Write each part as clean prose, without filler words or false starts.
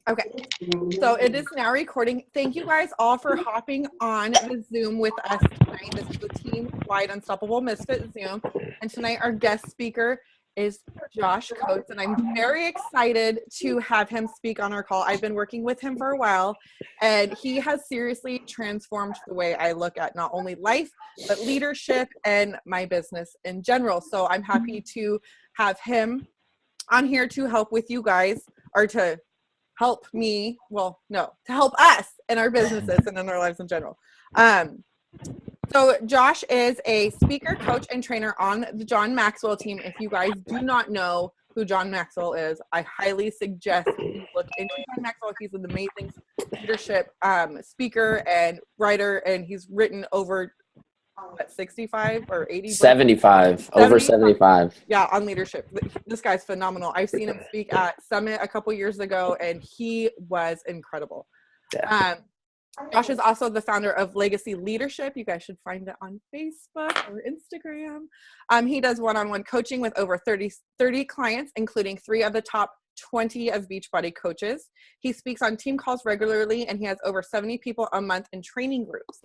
Okay, so it is now recording. Thank you guys all for hopping on the Zoom with us tonight. This is the team-wide Unstoppable Misfit Zoom. And tonight our guest speaker is Josh Coates, and I'm very excited to have him speak on our call. I've been working with him for a while, and he has seriously transformed the way I look at not only life, but leadership and my business in general. So I'm happy to have him on here to help with you guys, or to help me, well, no, to help us in our businesses and in our lives in general. So Josh is a speaker, coach, and trainer on the John Maxwell team. If you guys do not know who John Maxwell is, I highly suggest you look into John Maxwell. He's an amazing leadership speaker and writer, and he's written over 65 or 80 75 over 75. Yeah, on leadership. This guy's phenomenal. I've seen him speak at Summit a couple years ago, and he was incredible. Yeah. Josh is also the founder of Legacy Leadership. You guys should find it on Facebook or Instagram. He does one-on-one coaching with over 30 clients, including 3 of the top 20 of Beachbody coaches. He speaks on team calls regularly, and he has over 70 people a month in training groups.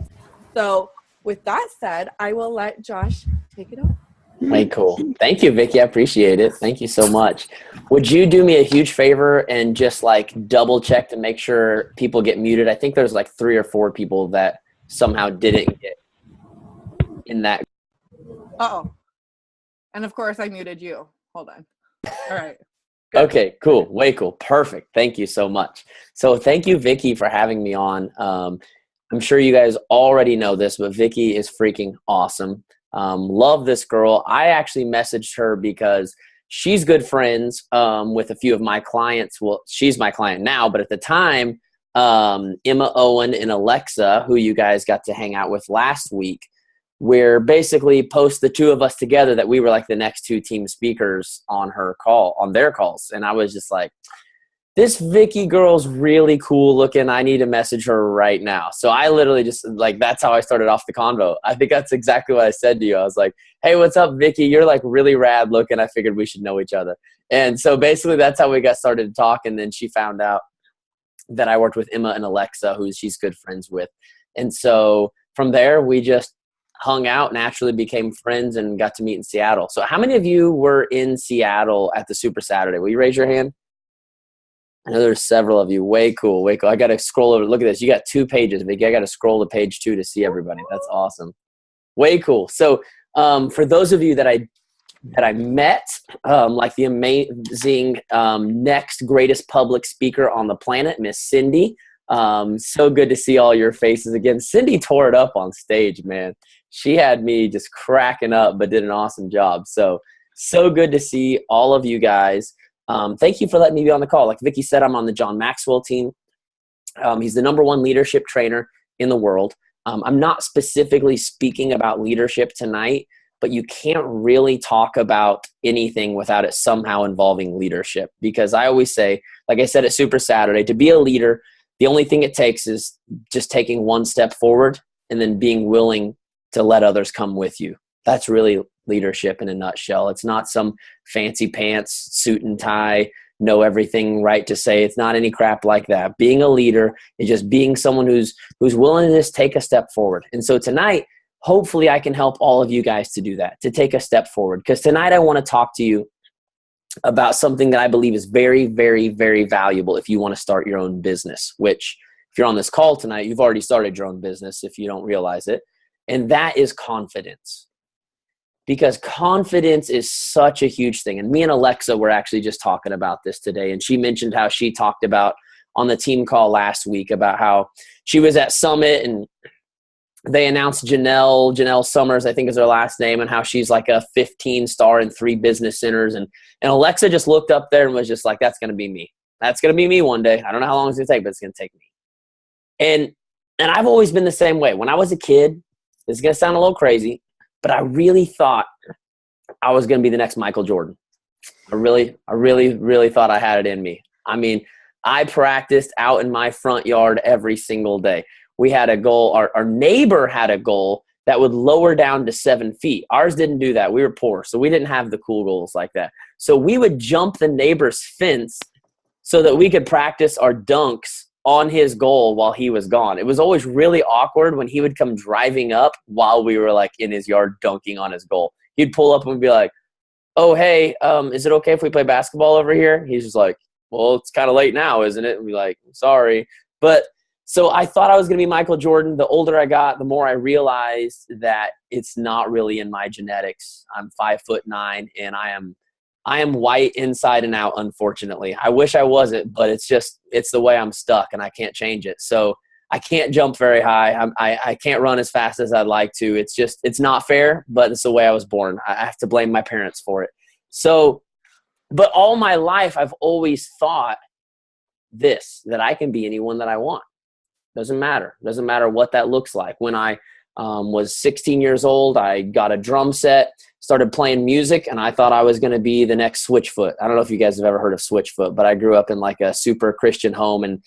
So with that said, I will let Josh take it over. Way cool. Thank you, Vicky. I appreciate it. Thank you so much. Would you do me a huge favor and just like double check to make sure people get muted? I think there's like 3 or 4 people that somehow didn't get in that. Uh-oh. And of course I muted you. Hold on. All right. Good. Okay, cool. Way cool. Perfect. Thank you so much. So thank you, Vicky, for having me on. I'm sure you guys already know this, but Vicky is freaking awesome. Love this girl. I actually messaged her because she's good friends with a few of my clients. Well, she's my client now, but at the time, Emma Owen and Alexa, who you guys got to hang out with last week, where basically post the 2 of us together that we were like the next 2 team speakers on their calls. And I was just like, this Vicky girl's really cool looking. I need to message her right now. So I literally just like, that's how I started off the convo. I think that's exactly what I said to you. I was like, hey, what's up, Vicky? You're like really rad looking. I figured we should know each other. And so basically that's how we got started to talk. And then she found out that I worked with Emma and Alexa, who she's good friends with. And so from there, we just hung out, naturally became friends, and got to meet in Seattle. So how many of you were in Seattle at the Super Saturday? Will you raise your hand? I know there's several of you. Way cool, way cool. I got to scroll over. Look at this. You got 2 pages, Vicky. I got to scroll to page 2 to see everybody. That's awesome. Way cool. So for those of you that I met, like the amazing next greatest public speaker on the planet, Miss Cindy. So good to see all your faces again. Cindy tore it up on stage, man. She had me just cracking up, but did an awesome job. So good to see all of you guys. Thank you for letting me be on the call. Like Vicky said, I'm on the John Maxwell team. He's the #1 leadership trainer in the world. I'm not specifically speaking about leadership tonight, but you can't really talk about anything without it somehow involving leadership. Because I always say, like I said at Super Saturday, to be a leader, the only thing it takes is just taking 1 step forward and then being willing to let others come with you. That's really leadership in a nutshell. It's not some fancy pants, suit and tie, know everything right to say. It's not any crap like that. Being a leader is just being someone who's willing to just take a step forward. And so tonight, hopefully I can help all of you guys to do that, to take a step forward. Because tonight I want to talk to you about something that I believe is very, very, very valuable if you want to start your own business, which if you're on this call tonight, you've already started your own business if you don't realize it. And that is confidence. Because confidence is such a huge thing. And me and Alexa were actually just talking about this today. And she mentioned how she talked about on the team call last week about how she was at Summit and they announced Janelle Summers, I think is her last name, and how she's like a 15-star in 3 business centers. And Alexa just looked up there and was just like, that's going to be me. That's going to be me one day. I don't know how long it's going to take, but it's going to take me. And I've always been the same way. When I was a kid, this is going to sound a little crazy, but I really thought I was going to be the next Michael Jordan. I really, really thought I had it in me. I mean, I practiced out in my front yard every single day. We had a goal. Our neighbor had a goal that would lower down to 7 feet. Ours didn't do that. We were poor, so we didn't have the cool goals like that. So we would jump the neighbor's fence so that we could practice our dunks on his goal while he was gone. It was always really awkward when he would come driving up while we were like in his yard dunking on his goal. He'd pull up and be like, "Oh, hey, is it okay if we play basketball over here?" He's just like, "Well, it's kind of late now, isn't it?" And we're like, "Sorry." But so I thought I was going to be Michael Jordan. The older I got, the more I realized that it's not really in my genetics. I'm 5'9", and I am white inside and out, unfortunately. I wish I wasn't, but it's the way I'm stuck, and I can't change it. So I can't jump very high. I can't run as fast as I'd like to. It's not fair, but it's the way I was born. I have to blame my parents for it. So, but all my life, I've always thought that I can be anyone that I want. Doesn't matter what that looks like. When I was 16 years old, I got a drum set, started playing music, and I thought I was going to be the next Switchfoot. I don't know if you guys have ever heard of Switchfoot, but I grew up in like a super Christian home, and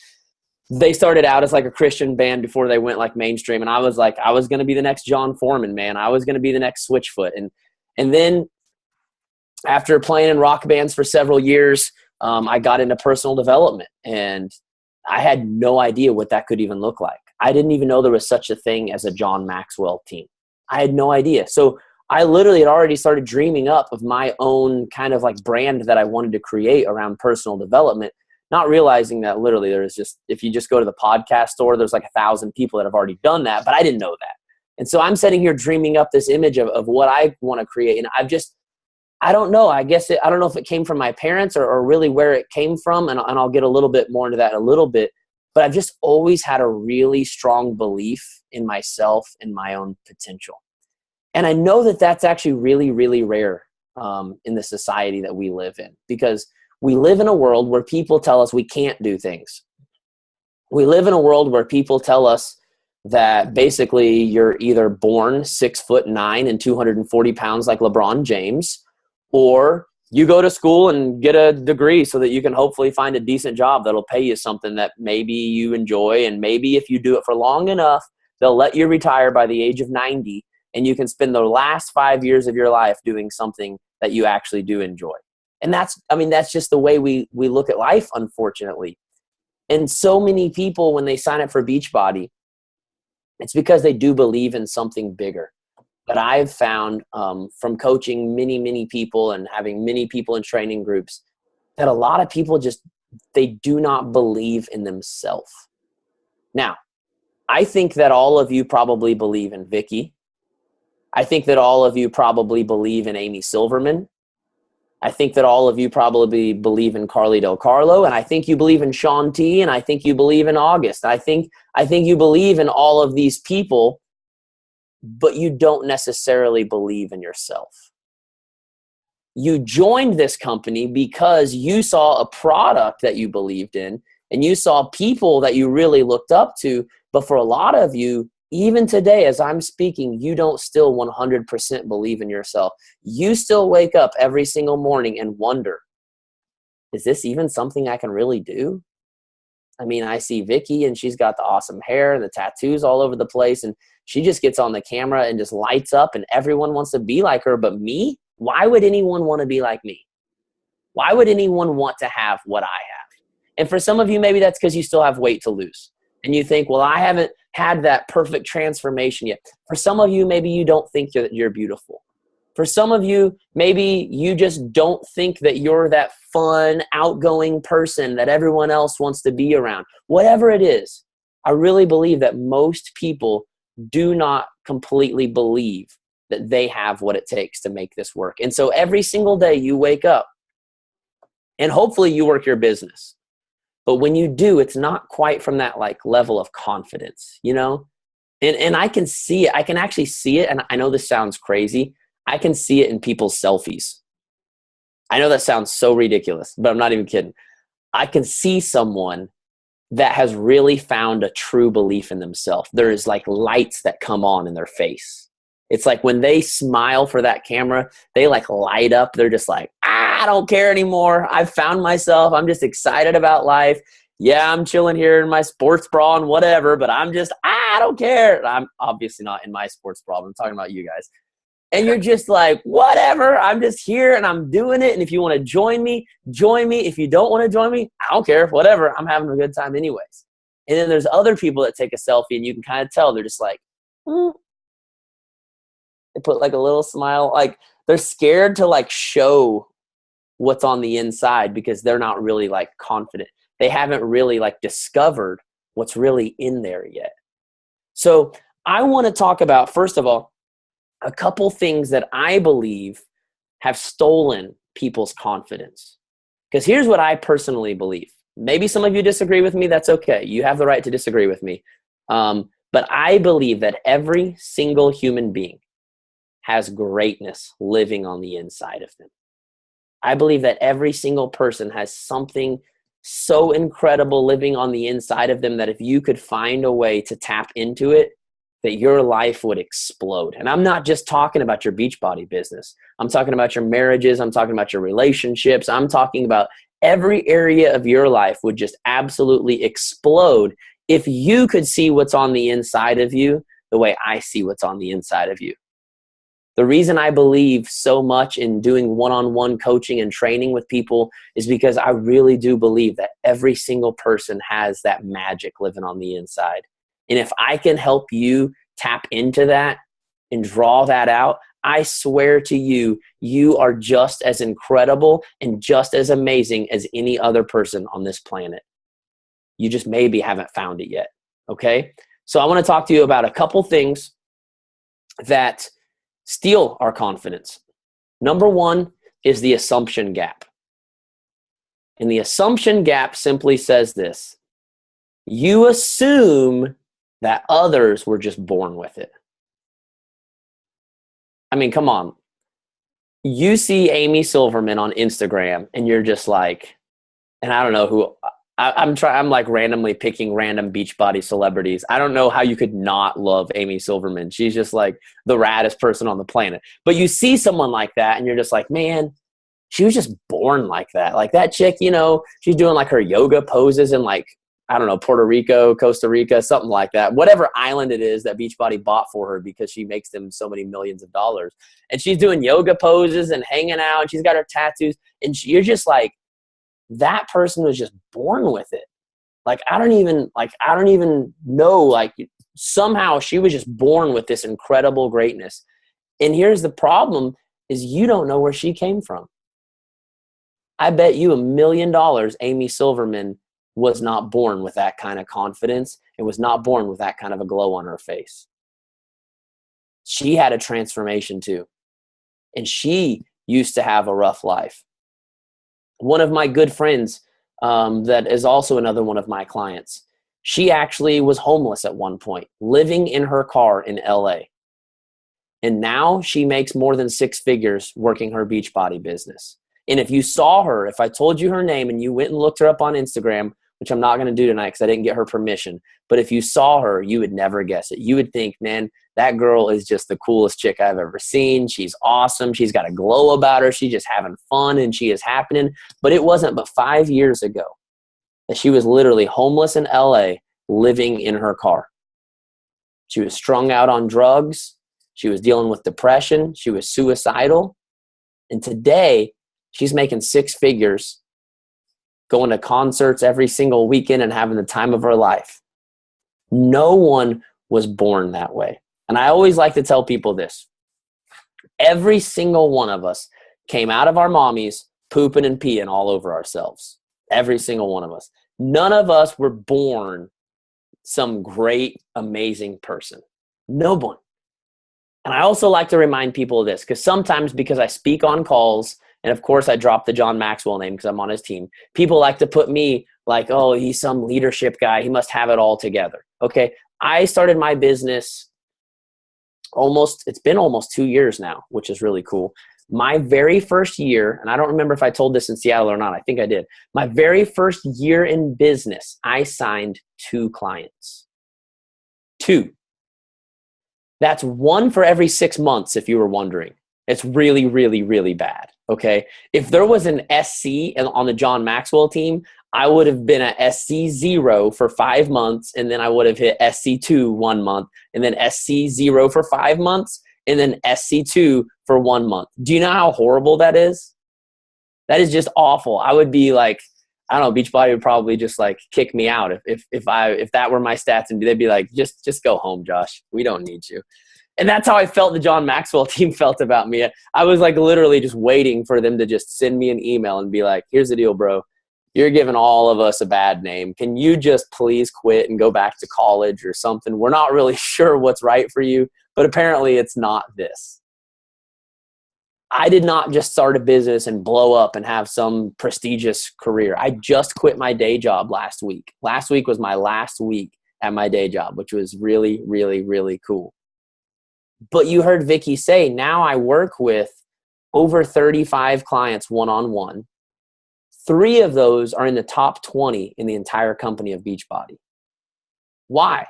they started out as like a Christian band before they went like mainstream. And I was like, I was going to be the next John Foreman, man. I was going to be the next Switchfoot. And then after playing in rock bands for several years, I got into personal development, and I had no idea what that could even look like. I didn't even know there was such a thing as a John Maxwell team. I had no idea. So I literally had already started dreaming up of my own kind of like brand that I wanted to create around personal development, not realizing that literally there's just, if you just go to the podcast store, there's like 1,000 people that have already done that, but I didn't know that. And so I'm sitting here dreaming up this image of what I want to create. And I don't know. I don't know if it came from my parents or really where it came from. And I'll get a little bit more into that in a little bit. But I've just always had a really strong belief in myself and my own potential. And I know that that's actually really, really rare in the society that we live in, because we live in a world where people tell us we can't do things. We live in a world where people tell us that basically you're either born 6'9" and 240 pounds like LeBron James, or you go to school and get a degree so that you can hopefully find a decent job that'll pay you something that maybe you enjoy. And maybe if you do it for long enough, they'll let you retire by the age of 90, and you can spend the last 5 years of your life doing something that you actually do enjoy. And that's just the way we look at life, unfortunately. And so many people, when they sign up for Beachbody, it's because they do believe in something bigger. But I've found from coaching many, many people and having many people in training groups that a lot of people they do not believe in themselves. Now, I think that all of you probably believe in Vicky. I think that all of you probably believe in Amy Silverman. I think that all of you probably believe in Carly Del Carlo, and I think you believe in Shaun T, and I think you believe in August. I think you believe in all of these people, but you don't necessarily believe in yourself. You joined this company because you saw a product that you believed in, and you saw people that you really looked up to. But for a lot of you, even today, as I'm speaking, you don't still 100% believe in yourself. You still wake up every single morning and wonder, is this even something I can really do? I mean, I see Vicky, and she's got the awesome hair and the tattoos all over the place, and she just gets on the camera and just lights up, and everyone wants to be like her. But me? Why would anyone want to be like me? Why would anyone want to have what I have? And for some of you, maybe that's because you still have weight to lose. And you think, well, I haven't had that perfect transformation yet. For some of you, maybe you don't think that you're beautiful. For some of you, maybe you just don't think that you're that fun, outgoing person that everyone else wants to be around. Whatever it is, I really believe that most people do not completely believe that they have what it takes to make this work. And so every single day you wake up, and hopefully you work your business. But when you do, it's not quite from that like level of confidence, you know? And I can see it. I can actually see it. And I know this sounds crazy. I can see it in people's selfies. I know that sounds so ridiculous, but I'm not even kidding. I can see someone that has really found a true belief in themselves. There's like lights that come on in their face. It's like when they smile for that camera, they like light up. They're just like, I don't care anymore. I've found myself. I'm just excited about life. Yeah, I'm chilling here in my sports bra and whatever, but I don't care. I'm obviously not in my sports bra. I'm talking about you guys. And you're just like, whatever, I'm just here and I'm doing it. And if you want to join me, join me. If you don't want to join me, I don't care, whatever. I'm having a good time anyways. And then there's other people that take a selfie and you can kind of tell they're just like, they put like a little smile. Like they're scared to like show what's on the inside because they're not really like confident. They haven't really like discovered what's really in there yet. So I want to talk about, first of all, a couple things that I believe have stolen people's confidence. Because here's what I personally believe. Maybe some of you disagree with me. That's okay. You have the right to disagree with me. But I believe that every single human being has greatness living on the inside of them. I believe that every single person has something so incredible living on the inside of them that if you could find a way to tap into it, that your life would explode. And I'm not just talking about your Beachbody business. I'm talking about your marriages. I'm talking about your relationships. I'm talking about every area of your life would just absolutely explode if you could see what's on the inside of you the way I see what's on the inside of you. The reason I believe so much in doing one-on-one coaching and training with people is because I really do believe that every single person has that magic living on the inside. And if I can help you tap into that and draw that out, I swear to you, you are just as incredible and just as amazing as any other person on this planet. You just maybe haven't found it yet, okay? So I want to talk to you about a couple things that steal our confidence. Number one is the assumption gap. And the assumption gap simply says this: you assume that others were just born with it. I mean, come on. You see Amy Silverman on Instagram and you're just like, and I don't know who, I'm like randomly picking random Beachbody celebrities. I don't know how you could not love Amy Silverman. She's just like the raddest person on the planet. But you see someone like that and you're just like, man, she was just born like that. Like that chick, you know, she's doing like her yoga poses and like, I don't know, Puerto Rico, Costa Rica, something like that. Whatever island it is that Beachbody bought for her because she makes them so many millions of dollars. And she's doing yoga poses and hanging out. And she's got her tattoos. And you're just like, that person was just born with it. Like, I don't even know, like somehow she was just born with this incredible greatness. And here's the problem is you don't know where she came from. I bet you $1 million Amy Silverman was not born with that kind of confidence and was not born with that kind of a glow on her face. She had a transformation too. And she used to have a rough life. One of my good friends that is also another one of my clients, she actually was homeless at one point, living in her car in LA. And now she makes more than 6 figures working her Beachbody business. And if you saw her, if I told you her name and you went and looked her up on Instagram, which I'm not going to do tonight because I didn't get her permission. But if you saw her, you would never guess it. You would think, man, that girl is just the coolest chick I've ever seen. She's awesome. She's got a glow about her. She's just having fun and she is happening. But it wasn't but 5 years ago that she was literally homeless in LA, living in her car. She was strung out on drugs. She was dealing with depression. She was suicidal. And today, she's making 6 figures, going to concerts every single weekend and having the time of her life. No one was born that way. And I always like to tell people this. Every single one of us came out of our mommies pooping and peeing all over ourselves. Every single one of us. None of us were born some great, amazing person. No one. And I also like to remind people of this because sometimes because I speak on calls, and of course I dropped the John Maxwell name because I'm on his team, people like to put me like, oh, he's some leadership guy. He must have it all together. Okay. I started my business it's been almost 2 years now, which is really cool. My very first year, and I don't remember if I told this in Seattle or not. I think I did. My very first year in business, I signed 2 clients. 2. That's 1 for every 6 months, if you were wondering. It's really, really, really bad. Okay. If there was an SC on the John Maxwell team, I would have been at SC0 for 5 months. And then I would have hit SC2 1 month and then SC0 for 5 months. and then SC2 for 1 month. Do you know how horrible that is? That is just awful. I would be like, I don't know, Beachbody would probably just like kick me out if that were my stats, and they'd be like, just go home, Josh. We don't need you. And that's how I felt the John Maxwell team felt about me. I was like literally just waiting for them to just send me an email and be like, here's the deal, bro. You're giving all of us a bad name. Can you just please quit and go back to college or something? We're not really sure what's right for you, but apparently it's not this. I did not just start a business and blow up and have some prestigious career. I just quit my day job last week. Last week was my last week at my day job, which was really, really, really cool. But you heard Vicky say, now I work with over 35 clients one-on-one. 3 of those are in the top 20 in the entire company of Beachbody. Why?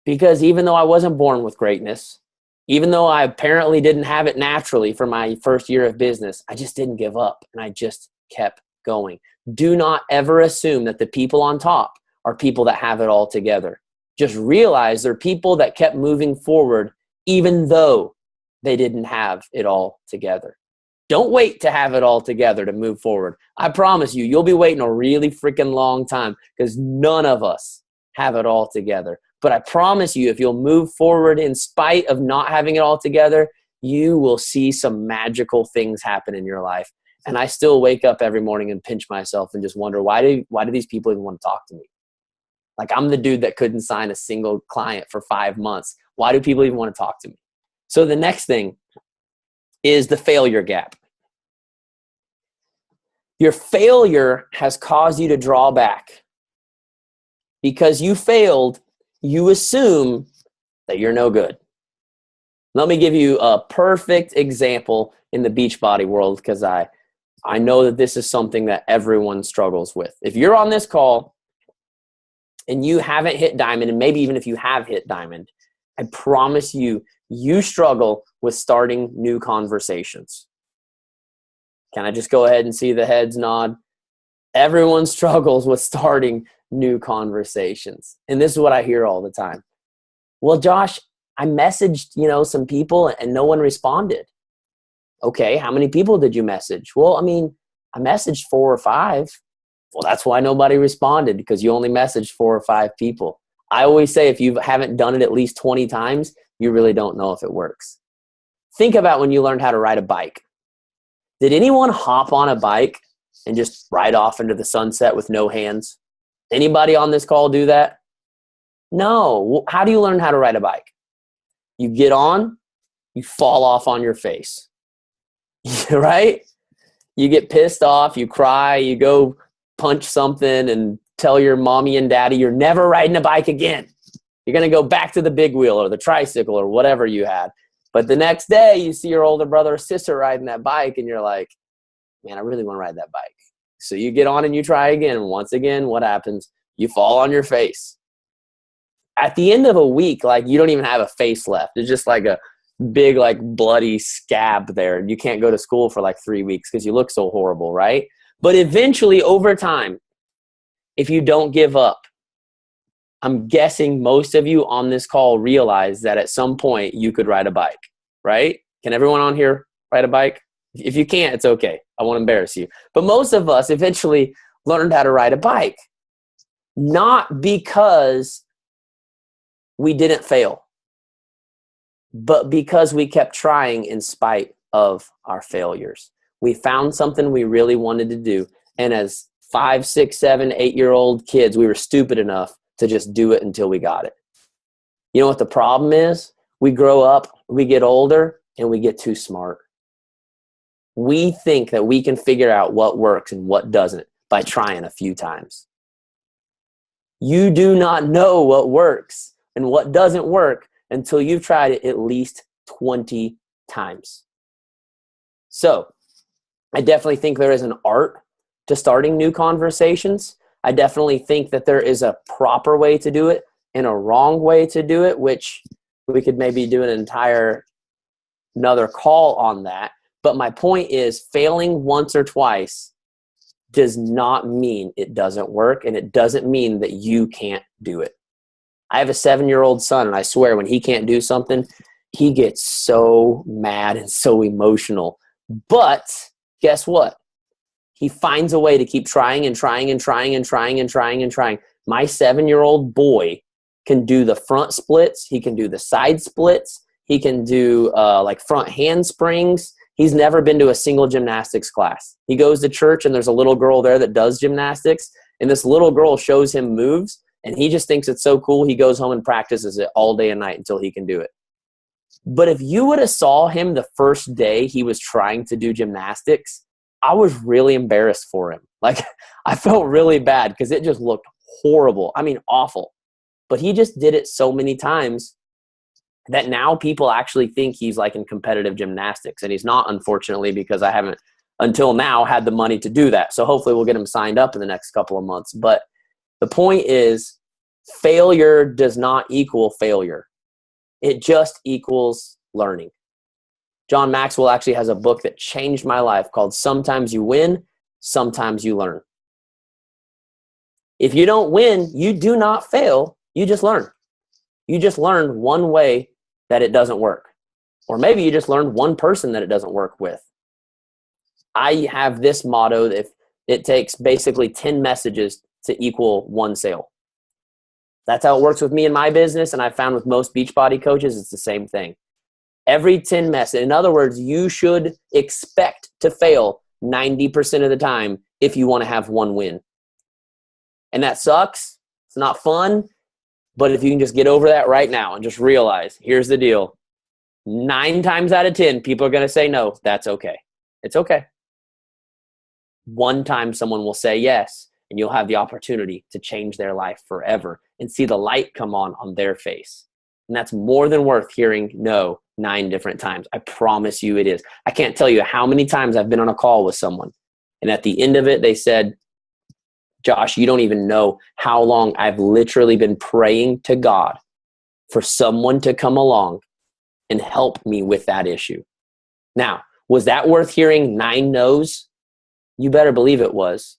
Because even though I wasn't born with greatness, even though I apparently didn't have it naturally for my first year of business, I just didn't give up and I just kept going. Do not ever assume that the people on top are people that have it all together. Just realize they're people that kept moving forward even though they didn't have it all together. Don't wait to have it all together to move forward. I promise you, you'll be waiting a really freaking long time because none of us have it all together. But I promise you, if you'll move forward in spite of not having it all together, you will see some magical things happen in your life. And I still wake up every morning and pinch myself and just wonder, why do these people even want to talk to me? Like, I'm the dude that couldn't sign a single client for 5 months. Why do people even want to talk to me? So the next thing is the failure gap. Your failure has caused you to draw back. Because you failed, you assume that you're no good. Let me give you a perfect example in the Beachbody world, because I know that this is something that everyone struggles with. If you're on this call and you haven't hit diamond, and maybe even if you have hit diamond, I promise you, you struggle with starting new conversations. Can I just go ahead and see the heads nod? Everyone struggles with starting new conversations. And this is what I hear all the time. Well, Josh, I messaged, some people and no one responded. Okay, how many people did you message? Well, I messaged 4 or 5. Well, that's why nobody responded, because you only messaged 4 or 5 people. I always say if you haven't done it at least 20 times, you really don't know if it works. Think about when you learned how to ride a bike. Did anyone hop on a bike and just ride off into the sunset with no hands? Anybody on this call do that? No. How do you learn how to ride a bike? You get on, you fall off on your face, right? You get pissed off, you cry, you go punch something and tell your mommy and daddy you're never riding a bike again. You're going to go back to the big wheel or the tricycle or whatever you had. But the next day you see your older brother or sister riding that bike and you're like, man, I really want to ride that bike. So you get on and you try again. Once again, what happens? You fall on your face. At the end of a week, you don't even have a face left. It's just like a big, bloody scab there. And you can't go to school for 3 weeks because you look so horrible, right? But eventually, over time, if you don't give up, I'm guessing most of you on this call realize that at some point you could ride a bike, right? Can everyone on here ride a bike? If you can't, it's okay. I won't embarrass you. But most of us eventually learned how to ride a bike. Not because we didn't fail, but because we kept trying in spite of our failures. We found something we really wanted to do. And as 5, 6, 7, 8-year-old kids, we were stupid enough to just do it until we got it. You know what the problem is? We grow up, we get older, and we get too smart. We think that we can figure out what works and what doesn't by trying a few times. You do not know what works and what doesn't work until you've tried it at least 20 times. So, I definitely think there is an art to starting new conversations. I definitely think that there is a proper way to do it and a wrong way to do it, which we could maybe do another call on that. But my point is, failing once or twice does not mean it doesn't work, and it doesn't mean that you can't do it. I have a 7-year-old son, and I swear when he can't do something, he gets so mad and so emotional. But guess what? He finds a way to keep trying and trying and trying and trying and trying and trying. My 7-year-old boy can do the front splits. He can do the side splits. He can do like front handsprings. He's never been to a single gymnastics class. He goes to church and there's a little girl there that does gymnastics. And this little girl shows him moves and he just thinks it's so cool. He goes home and practices it all day and night until he can do it. But if you would have saw him the first day he was trying to do gymnastics, I was really embarrassed for him. Like, I felt really bad because it just looked horrible. I mean, awful. But he just did it so many times that now people actually think he's like in competitive gymnastics. And he's not, unfortunately, because I haven't until now had the money to do that. So hopefully we'll get him signed up in the next couple of months. But the point is, failure does not equal failure. It just equals learning. John Maxwell actually has a book that changed my life called Sometimes You Win, Sometimes You Learn. If you don't win, you do not fail. You just learn. You just learn one way that it doesn't work. Or maybe you just learned one person that it doesn't work with. I have this motto that if it takes basically 10 messages to equal one sale. That's how it works with me in my business, and I found with most Beachbody coaches, it's the same thing. Every 10 messages. In other words, you should expect to fail 90% of the time if you want to have one win. And that sucks. It's not fun. But if you can just get over that right now and just realize, here's the deal. 9 times out of 10, people are going to say no. That's okay. It's okay. One time someone will say yes, and you'll have the opportunity to change their life forever and see the light come on their face. And that's more than worth hearing no 9 different times. I promise you it is. I can't tell you how many times I've been on a call with someone, and at the end of it, they said, Josh, you don't even know how long I've literally been praying to God for someone to come along and help me with that issue. Now, was that worth hearing 9 no's? You better believe it was.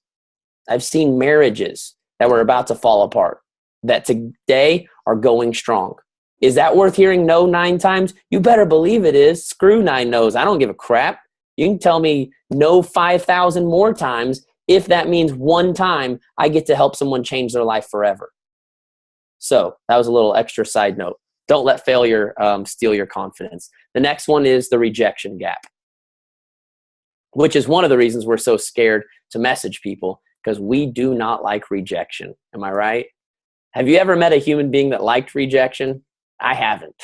I've seen marriages that were about to fall apart that today are going strong. Is that worth hearing no 9 times? You better believe it is. Screw 9 no's. I don't give a crap. You can tell me no 5,000 more times if that means one time I get to help someone change their life forever. So that was a little extra side note. Don't let failure steal your confidence. The next one is the rejection gap, which is one of the reasons we're so scared to message people, because we do not like rejection. Am I right? Have you ever met a human being that liked rejection? I haven't.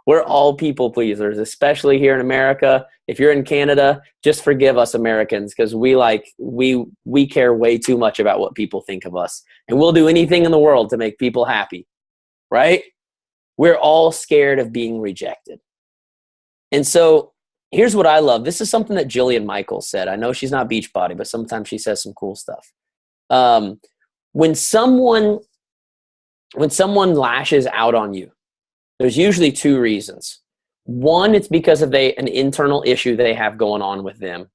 We're all people pleasers, especially here in America. If you're in Canada, just forgive us Americans, because we care way too much about what people think of us. And we'll do anything in the world to make people happy, right? We're all scared of being rejected. And so here's what I love. This is something that Jillian Michaels said. I know she's not Beachbody, but sometimes she says some cool stuff. When someone lashes out on you, there's usually 2 reasons. One, it's because of an internal issue they have going on with them.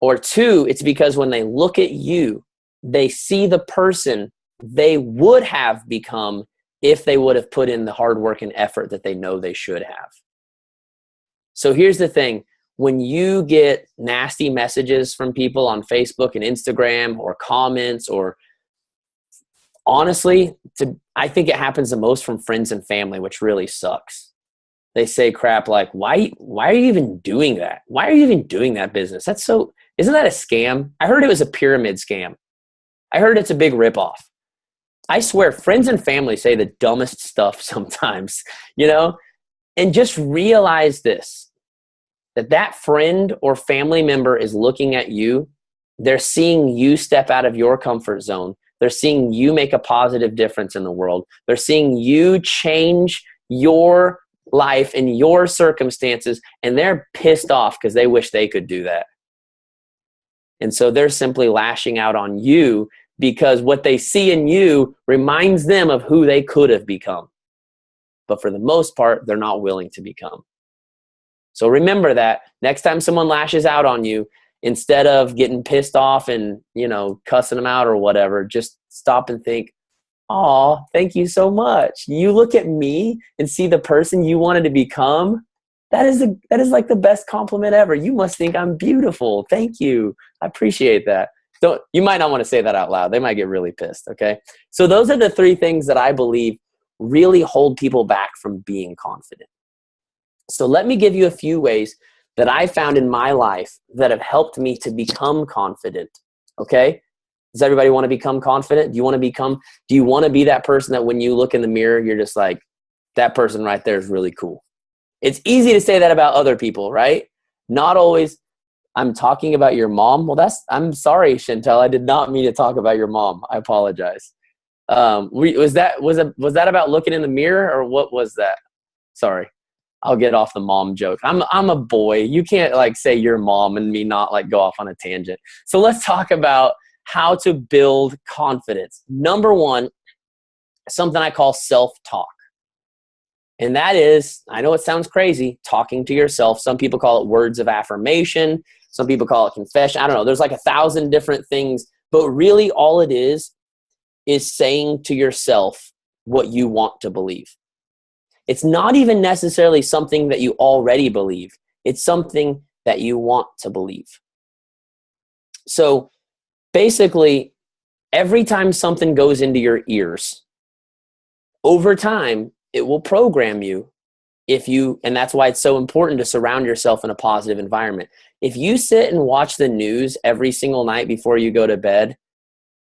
Or 2, it's because when they look at you, they see the person they would have become if they would have put in the hard work and effort that they know they should have. So here's the thing. When you get nasty messages from people on Facebook and Instagram or comments, or honestly, I think it happens the most from friends and family, which really sucks. They say crap like, why are you even doing that? Why are you even doing that business? Isn't that a scam? I heard it was a pyramid scam. I heard it's a big ripoff. I swear, friends and family say the dumbest stuff sometimes, and just realize this, that friend or family member is looking at you. They're seeing you step out of your comfort zone. They're seeing you make a positive difference in the world. They're seeing you change your life and your circumstances, and they're pissed off because they wish they could do that. And so they're simply lashing out on you because what they see in you reminds them of who they could have become. But for the most part, they're not willing to become. So remember that next time someone lashes out on you, instead of getting pissed off and, cussing them out or whatever, just stop and think, Aw, thank you so much. You look at me and see the person you wanted to become. That is like the best compliment ever. You must think I'm beautiful. Thank you. I appreciate that. Don't, you might not want to say that out loud. They might get really pissed. Okay. So those are the three things that I believe really hold people back from being confident. So let me give you a few ways that I found in my life that have helped me to become confident. Okay. Does everybody want to become confident? Do you want to be that person that when you look in the mirror, you're just like, that person right there is really cool. It's easy to say that about other people, right? Not always. I'm talking about your mom. Well, I'm sorry, Chantel. I did not mean to talk about your mom. I apologize. Was that about looking in the mirror, or what was that? Sorry. I'll get off the mom joke. I'm a boy. You can't like say your mom and me not like go off on a tangent. So let's talk about how to build confidence. Number one, something I call self-talk. And that is, I know it sounds crazy, talking to yourself. Some people call it words of affirmation. Some people call it confession. I don't know. There's like 1,000 different things. But really all it is saying to yourself what you want to believe. It's not even necessarily something that you already believe. It's something that you want to believe. So basically, every time something goes into your ears, over time, it will program you and that's why it's so important to surround yourself in a positive environment. If you sit and watch the news every single night before you go to bed,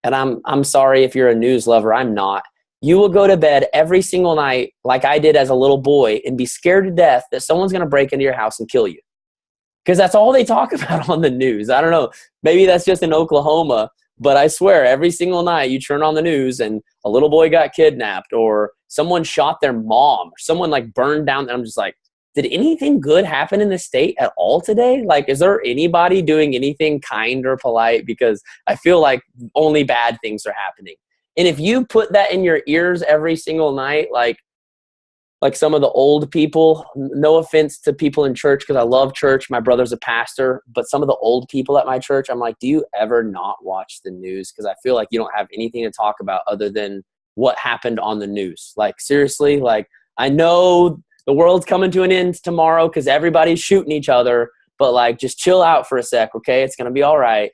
and I'm sorry if you're a news lover, I'm not. You will go to bed every single night like I did as a little boy and be scared to death that someone's going to break into your house and kill you. Because that's all they talk about on the news. I don't know. Maybe that's just in Oklahoma, but I swear every single night you turn on the news and a little boy got kidnapped or someone shot their mom or someone like burned down. And I'm just like, did anything good happen in the state at all today? Like, is there anybody doing anything kind or polite? Because I feel like only bad things are happening. And if you put that in your ears every single night, like some of the old people, no offense to people in church because I love church. My brother's a pastor, but some of the old people at my church, I'm like, do you ever not watch the news? Because I feel like you don't have anything to talk about other than what happened on the news. Like, seriously, like I know the world's coming to an end tomorrow because everybody's shooting each other, but like just chill out for a sec, okay? It's going to be all right.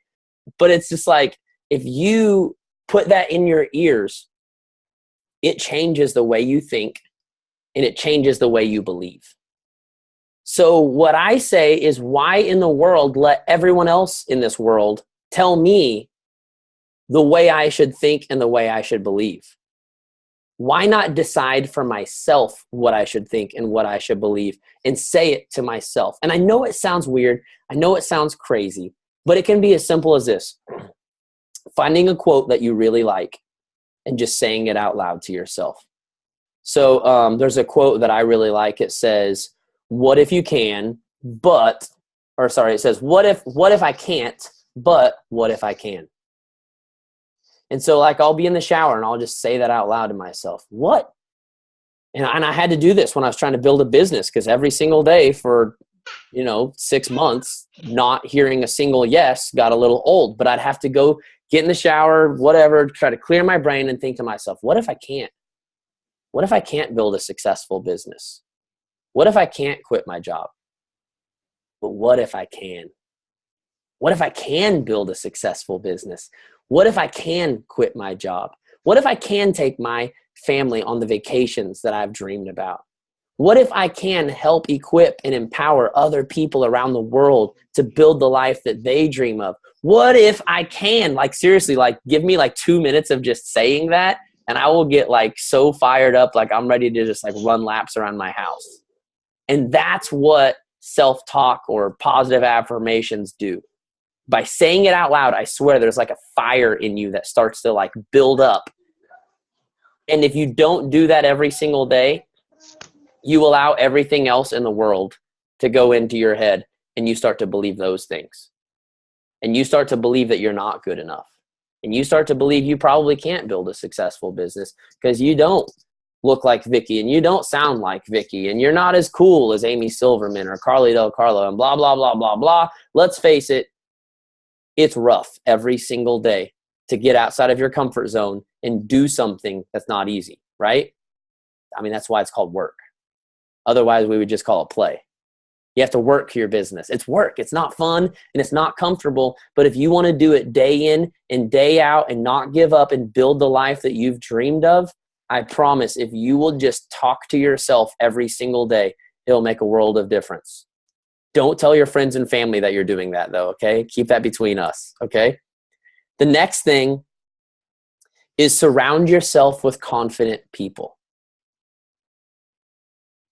But it's just like if you put that in your ears, it changes the way you think. And it changes the way you believe. So what I say is, why in the world let everyone else in this world tell me the way I should think and the way I should believe? Why not decide for myself what I should think and what I should believe and say it to myself? And I know it sounds weird. I know it sounds crazy, but it can be as simple as this. Finding a quote that you really like and just saying it out loud to yourself. So there's a quote that I really like. It says, what if you can, it says, what if I can't, but what if I can? And so like, I'll be in the shower and I'll just say that out loud to myself. What? And I had to do this when I was trying to build a business, because every single day for, 6 months, not hearing a single yes got a little old, but I'd have to go get in the shower, whatever, try to clear my brain and think to myself, what if I can't? What if I can't build a successful business? What if I can't quit my job? But what if I can? What if I can build a successful business? What if I can quit my job? What if I can take my family on the vacations that I've dreamed about? What if I can help equip and empower other people around the world to build the life that they dream of? What if I can? Like, seriously, like give me like 2 minutes of just saying that, and I will get like so fired up, like I'm ready to just like run laps around my house. And that's what self-talk or positive affirmations do. By saying it out loud, I swear there's like a fire in you that starts to like build up. And if you don't do that every single day, you allow everything else in the world to go into your head, and you start to believe those things. And you start to believe that you're not good enough. And you start to believe you probably can't build a successful business because you don't look like Vicky and you don't sound like Vicky and you're not as cool as Amy Silverman or Carly Del Carlo and blah, blah, blah, blah, blah. Let's face it, it's rough every single day to get outside of your comfort zone and do something that's not easy, right? I mean, that's why it's called work. Otherwise, we would just call it play. You have to work your business. It's work. It's not fun and it's not comfortable. But if you want to do it day in and day out and not give up and build the life that you've dreamed of, I promise if you will just talk to yourself every single day, it'll make a world of difference. Don't tell your friends and family that you're doing that though, okay? Keep that between us, okay? The next thing is surround yourself with confident people.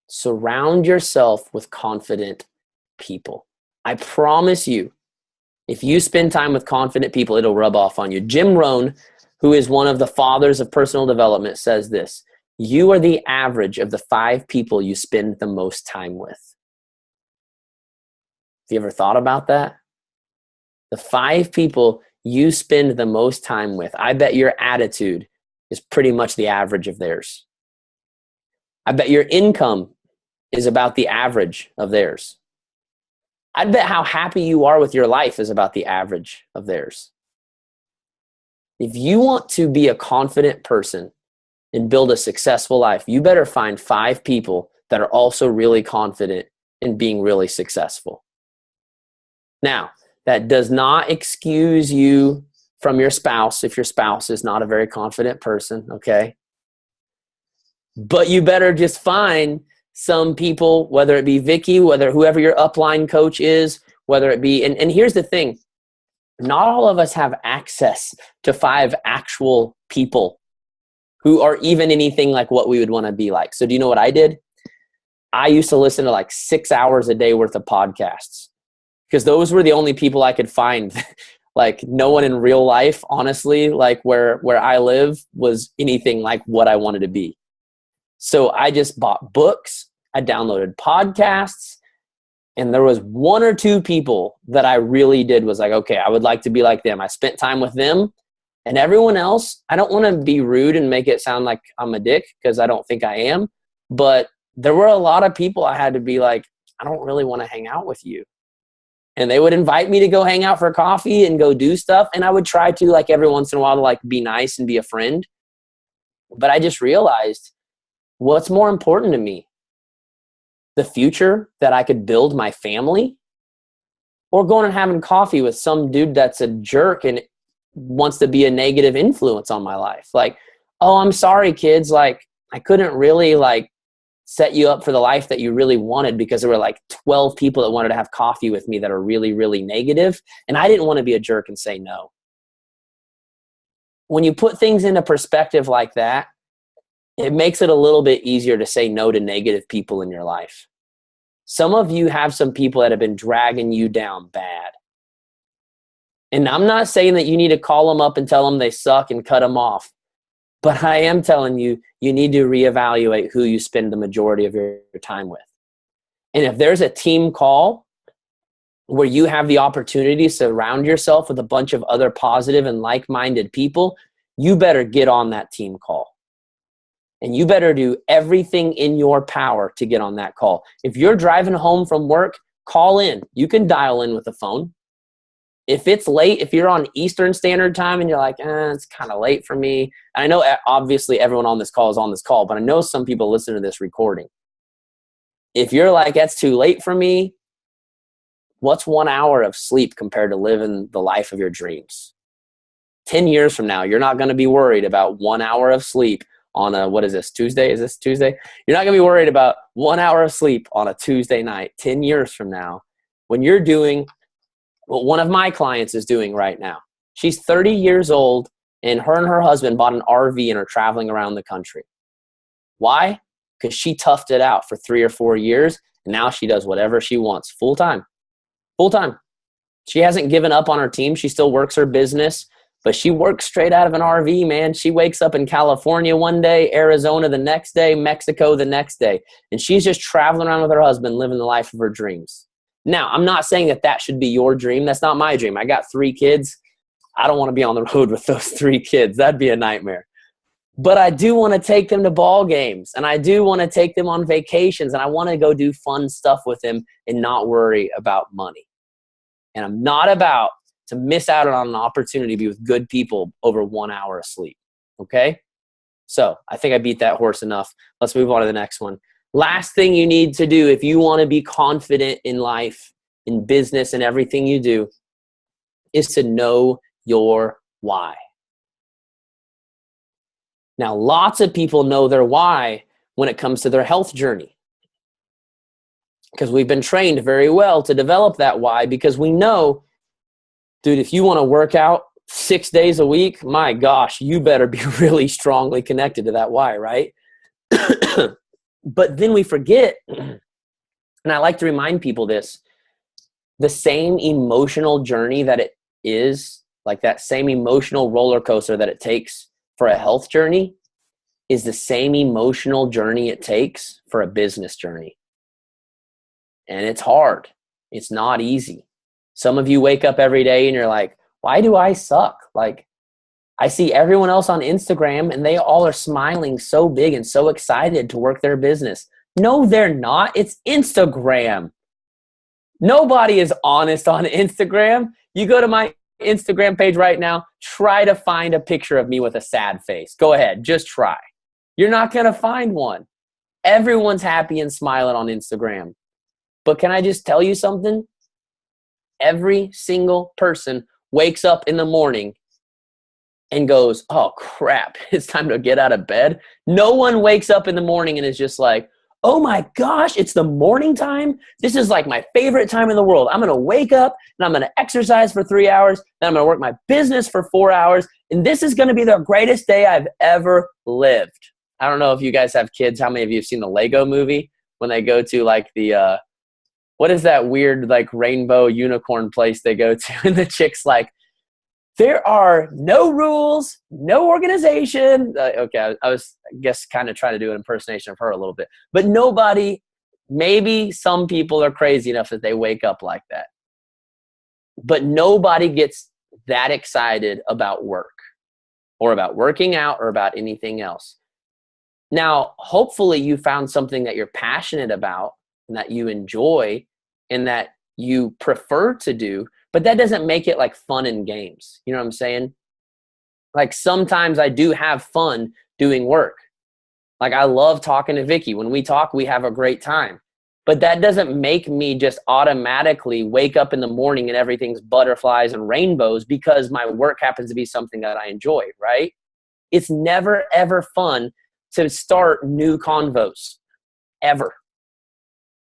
Surround yourself with confident people. I promise you, if you spend time with confident people, it'll rub off on you. Jim Rohn, who is one of the fathers of personal development, says this: you are the average of the 5 people you spend the most time with. Have you ever thought about that? The 5 people you spend the most time with, I bet your attitude is pretty much the average of theirs. I bet your income is about the average of theirs. I bet how happy you are with your life is about the average of theirs. If you want to be a confident person and build a successful life, you better find 5 people that are also really confident in being really successful. Now, that does not excuse you from your spouse if your spouse is not a very confident person, okay? But you better just find some people, whether it be Vicky, whether whoever your upline coach is, whether it be, and here's the thing, not all of us have access to 5 actual people who are even anything like what we would want to be like. So do you know what I did? I used to listen to like 6 hours a day worth of podcasts because those were the only people I could find. Like no one in real life, honestly, like where I live was anything like what I wanted to be. So I just bought books, I downloaded podcasts, and there was 1 or 2 people that I really did was like, okay, I would like to be like them. I spent time with them, and everyone else, I don't want to be rude and make it sound like I'm a dick because I don't think I am, but there were a lot of people I had to be like, I don't really want to hang out with you. And they would invite me to go hang out for coffee and go do stuff, and I would try to like every once in a while to like be nice and be a friend. But I just realized, what's more important to me? The future that I could build my family, or going and having coffee with some dude that's a jerk and wants to be a negative influence on my life? Like, oh, I'm sorry, kids. Like, I couldn't really like set you up for the life that you really wanted because there were like 12 people that wanted to have coffee with me that are really, really negative. And I didn't want to be a jerk and say no. When you put things into perspective like that, it makes it a little bit easier to say no to negative people in your life. Some of you have some people that have been dragging you down bad. And I'm not saying that you need to call them up and tell them they suck and cut them off. But I am telling you, you need to reevaluate who you spend the majority of your time with. And if there's a team call where you have the opportunity to surround yourself with a bunch of other positive and like-minded people, you better get on that team call. And you better do everything in your power to get on that call. If you're driving home from work, call in. You can dial in with the phone. If it's late, if you're on Eastern Standard Time and you're like, it's kind of late for me. And I know obviously everyone on this call is on this call, but I know some people listen to this recording. If you're like, that's too late for me, what's 1 hour of sleep compared to living the life of your dreams? 10 years from now, you're not going to be worried about 1 hour of sleep on a, what is this, Tuesday? Is this Tuesday? You're not going to be worried about 1 hour of sleep on a Tuesday night 10 years from now when you're doing what one of my clients is doing right now. She's 30 years old, and her husband bought an RV and are traveling around the country. Why? Because she toughed it out for 3 or 4 years, and now she does whatever she wants full time. Full time. She hasn't given up on her team. She still works her business. But she works straight out of an RV, man. She wakes up in California one day, Arizona the next day, Mexico the next day. And she's just traveling around with her husband, living the life of her dreams. Now, I'm not saying that that should be your dream. That's not my dream. I got 3 kids. I don't want to be on the road with those 3 kids. That'd be a nightmare. But I do want to take them to ball games. And I do want to take them on vacations. And I want to go do fun stuff with them and not worry about money. And I'm not about to miss out on an opportunity to be with good people over 1 hour of sleep. Okay? So I think I beat that horse enough. Let's move on to the next one. Last thing you need to do if you want to be confident in life, in business, and everything you do is to know your why. Now, lots of people know their why when it comes to their health journey, because we've been trained very well to develop that why, because we know, dude, if you want to work out 6 days a week, my gosh, you better be really strongly connected to that why, right? But then we forget, and I like to remind people this, the same emotional journey that it is, like that same emotional roller coaster that it takes for a health journey is the same emotional journey it takes for a business journey. And it's hard. It's not easy. Some of you wake up every day and you're like, why do I suck? Like, I see everyone else on Instagram and they all are smiling so big and so excited to work their business. No, they're not. It's Instagram. Nobody is honest on Instagram. You go to my Instagram page right now, try to find a picture of me with a sad face. Go ahead, just try. You're not going to find one. Everyone's happy and smiling on Instagram. But can I just tell you something? Every single person wakes up in the morning and goes, oh crap, it's time to get out of bed. No one wakes up in the morning and is just like, oh my gosh, it's the morning time. This is like my favorite time in the world. I'm going to wake up and I'm going to exercise for 3 hours. Then I'm going to work my business for 4 hours. And this is going to be the greatest day I've ever lived. I don't know if you guys have kids. How many of you have seen the Lego movie when they go to like the, what is that weird like rainbow unicorn place they go to? And the chick's like, there are no rules, no organization. Okay, I was, I guess, kind of trying to do an impersonation of her a little bit. But nobody, maybe some people are crazy enough that they wake up like that. But nobody gets that excited about work or about working out or about anything else. Now, hopefully you found something that you're passionate about and that you enjoy and that you prefer to do, but that doesn't make it like fun and games. You know what I'm saying? Like sometimes I do have fun doing work. Like I love talking to Vicky. When we talk, we have a great time. But that doesn't make me just automatically wake up in the morning and everything's butterflies and rainbows because my work happens to be something that I enjoy, right? It's never, ever fun to start new convos, ever.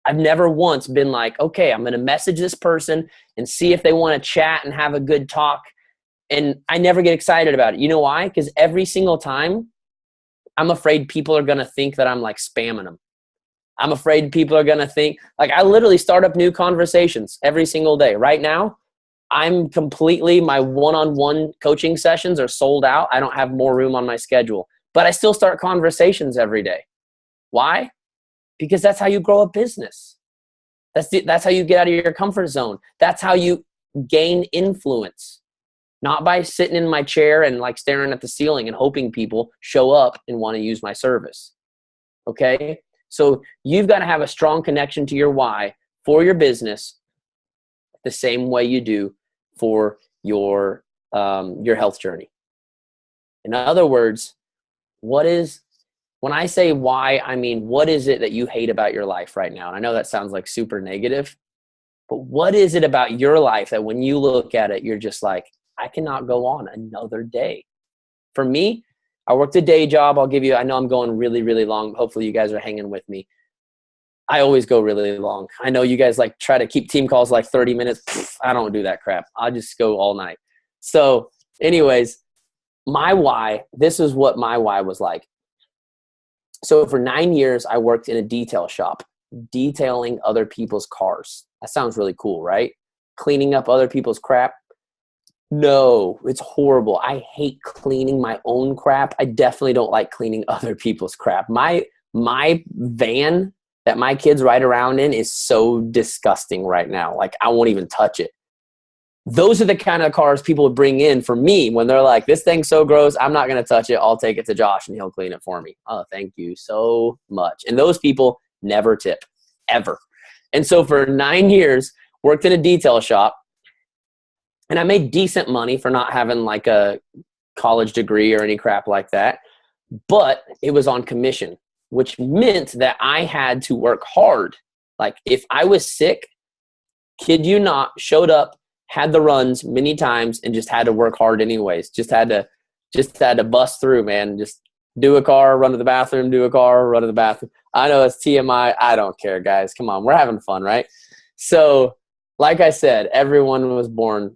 I've never once been like, okay, I'm going to message this person and see if they want to chat and have a good talk. And I never get excited about it. You know why? Because every single time, I'm afraid people are going to think that I'm like spamming them. I'm afraid people are going to think, like I literally start up new conversations every single day. Right now, I'm completely, my one-on-one coaching sessions are sold out. I don't have more room on my schedule. But I still start conversations every day. Why? Because that's how you grow a business. That's how you get out of your comfort zone. That's how you gain influence. Not by sitting in my chair and like staring at the ceiling and hoping people show up and want to use my service. Okay? So you've got to have a strong connection to your why for your business the same way you do for your health journey. In other words, when I say why, I mean, what is it that you hate about your life right now? And I know that sounds like super negative, but what is it about your life that when you look at it, you're just like, I cannot go on another day. For me, I worked a day job. I know I'm going really, really long. Hopefully you guys are hanging with me. I always go really long. I know you guys like try to keep team calls like 30 minutes. I don't do that crap. I just go all night. So anyways, my why, this is what my why was like. So for 9 years, I worked in a detail shop, detailing other people's cars. That sounds really cool, right? Cleaning up other people's crap. No, it's horrible. I hate cleaning my own crap. I definitely don't like cleaning other people's crap. My van that my kids ride around in is so disgusting right now. Like I won't even touch it. Those are the kind of cars people would bring in for me when they're like, this thing's so gross, I'm not going to touch it. I'll take it to Josh and he'll clean it for me. Oh, thank you so much. And those people never tip, ever. And so for 9 years, worked in a detail shop. And I made decent money for not having like a college degree or any crap like that. But it was on commission, which meant that I had to work hard. Like if I was sick, kid you not, showed up, had the runs many times, and just had to work hard anyways. Just had to bust through, man. Just do a car, run to the bathroom, do a car, run to the bathroom. I know it's TMI. I don't care, guys. Come on, we're having fun, right? So, like I said, everyone was born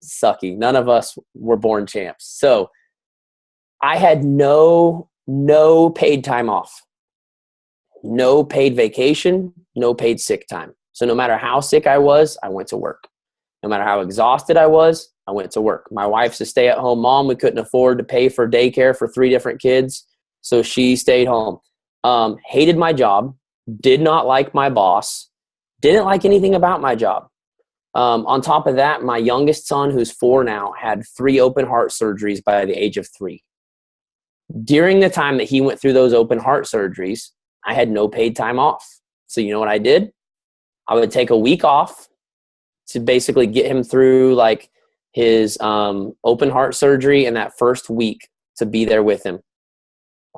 sucky. None of us were born champs. So I had no paid time off, no paid vacation, no paid sick time. So no matter how sick I was, I went to work. No matter how exhausted I was, I went to work. My wife's a stay-at-home mom. We couldn't afford to pay for daycare for 3 different kids, so she stayed home. Hated my job, did not like my boss, didn't like anything about my job. On top of that, my youngest son, who's 4 now, had 3 open heart surgeries by the age of 3. During the time that he went through those open heart surgeries, I had no paid time off. So you know what I did? I would take a week off to basically get him through like his open heart surgery and that first week to be there with him.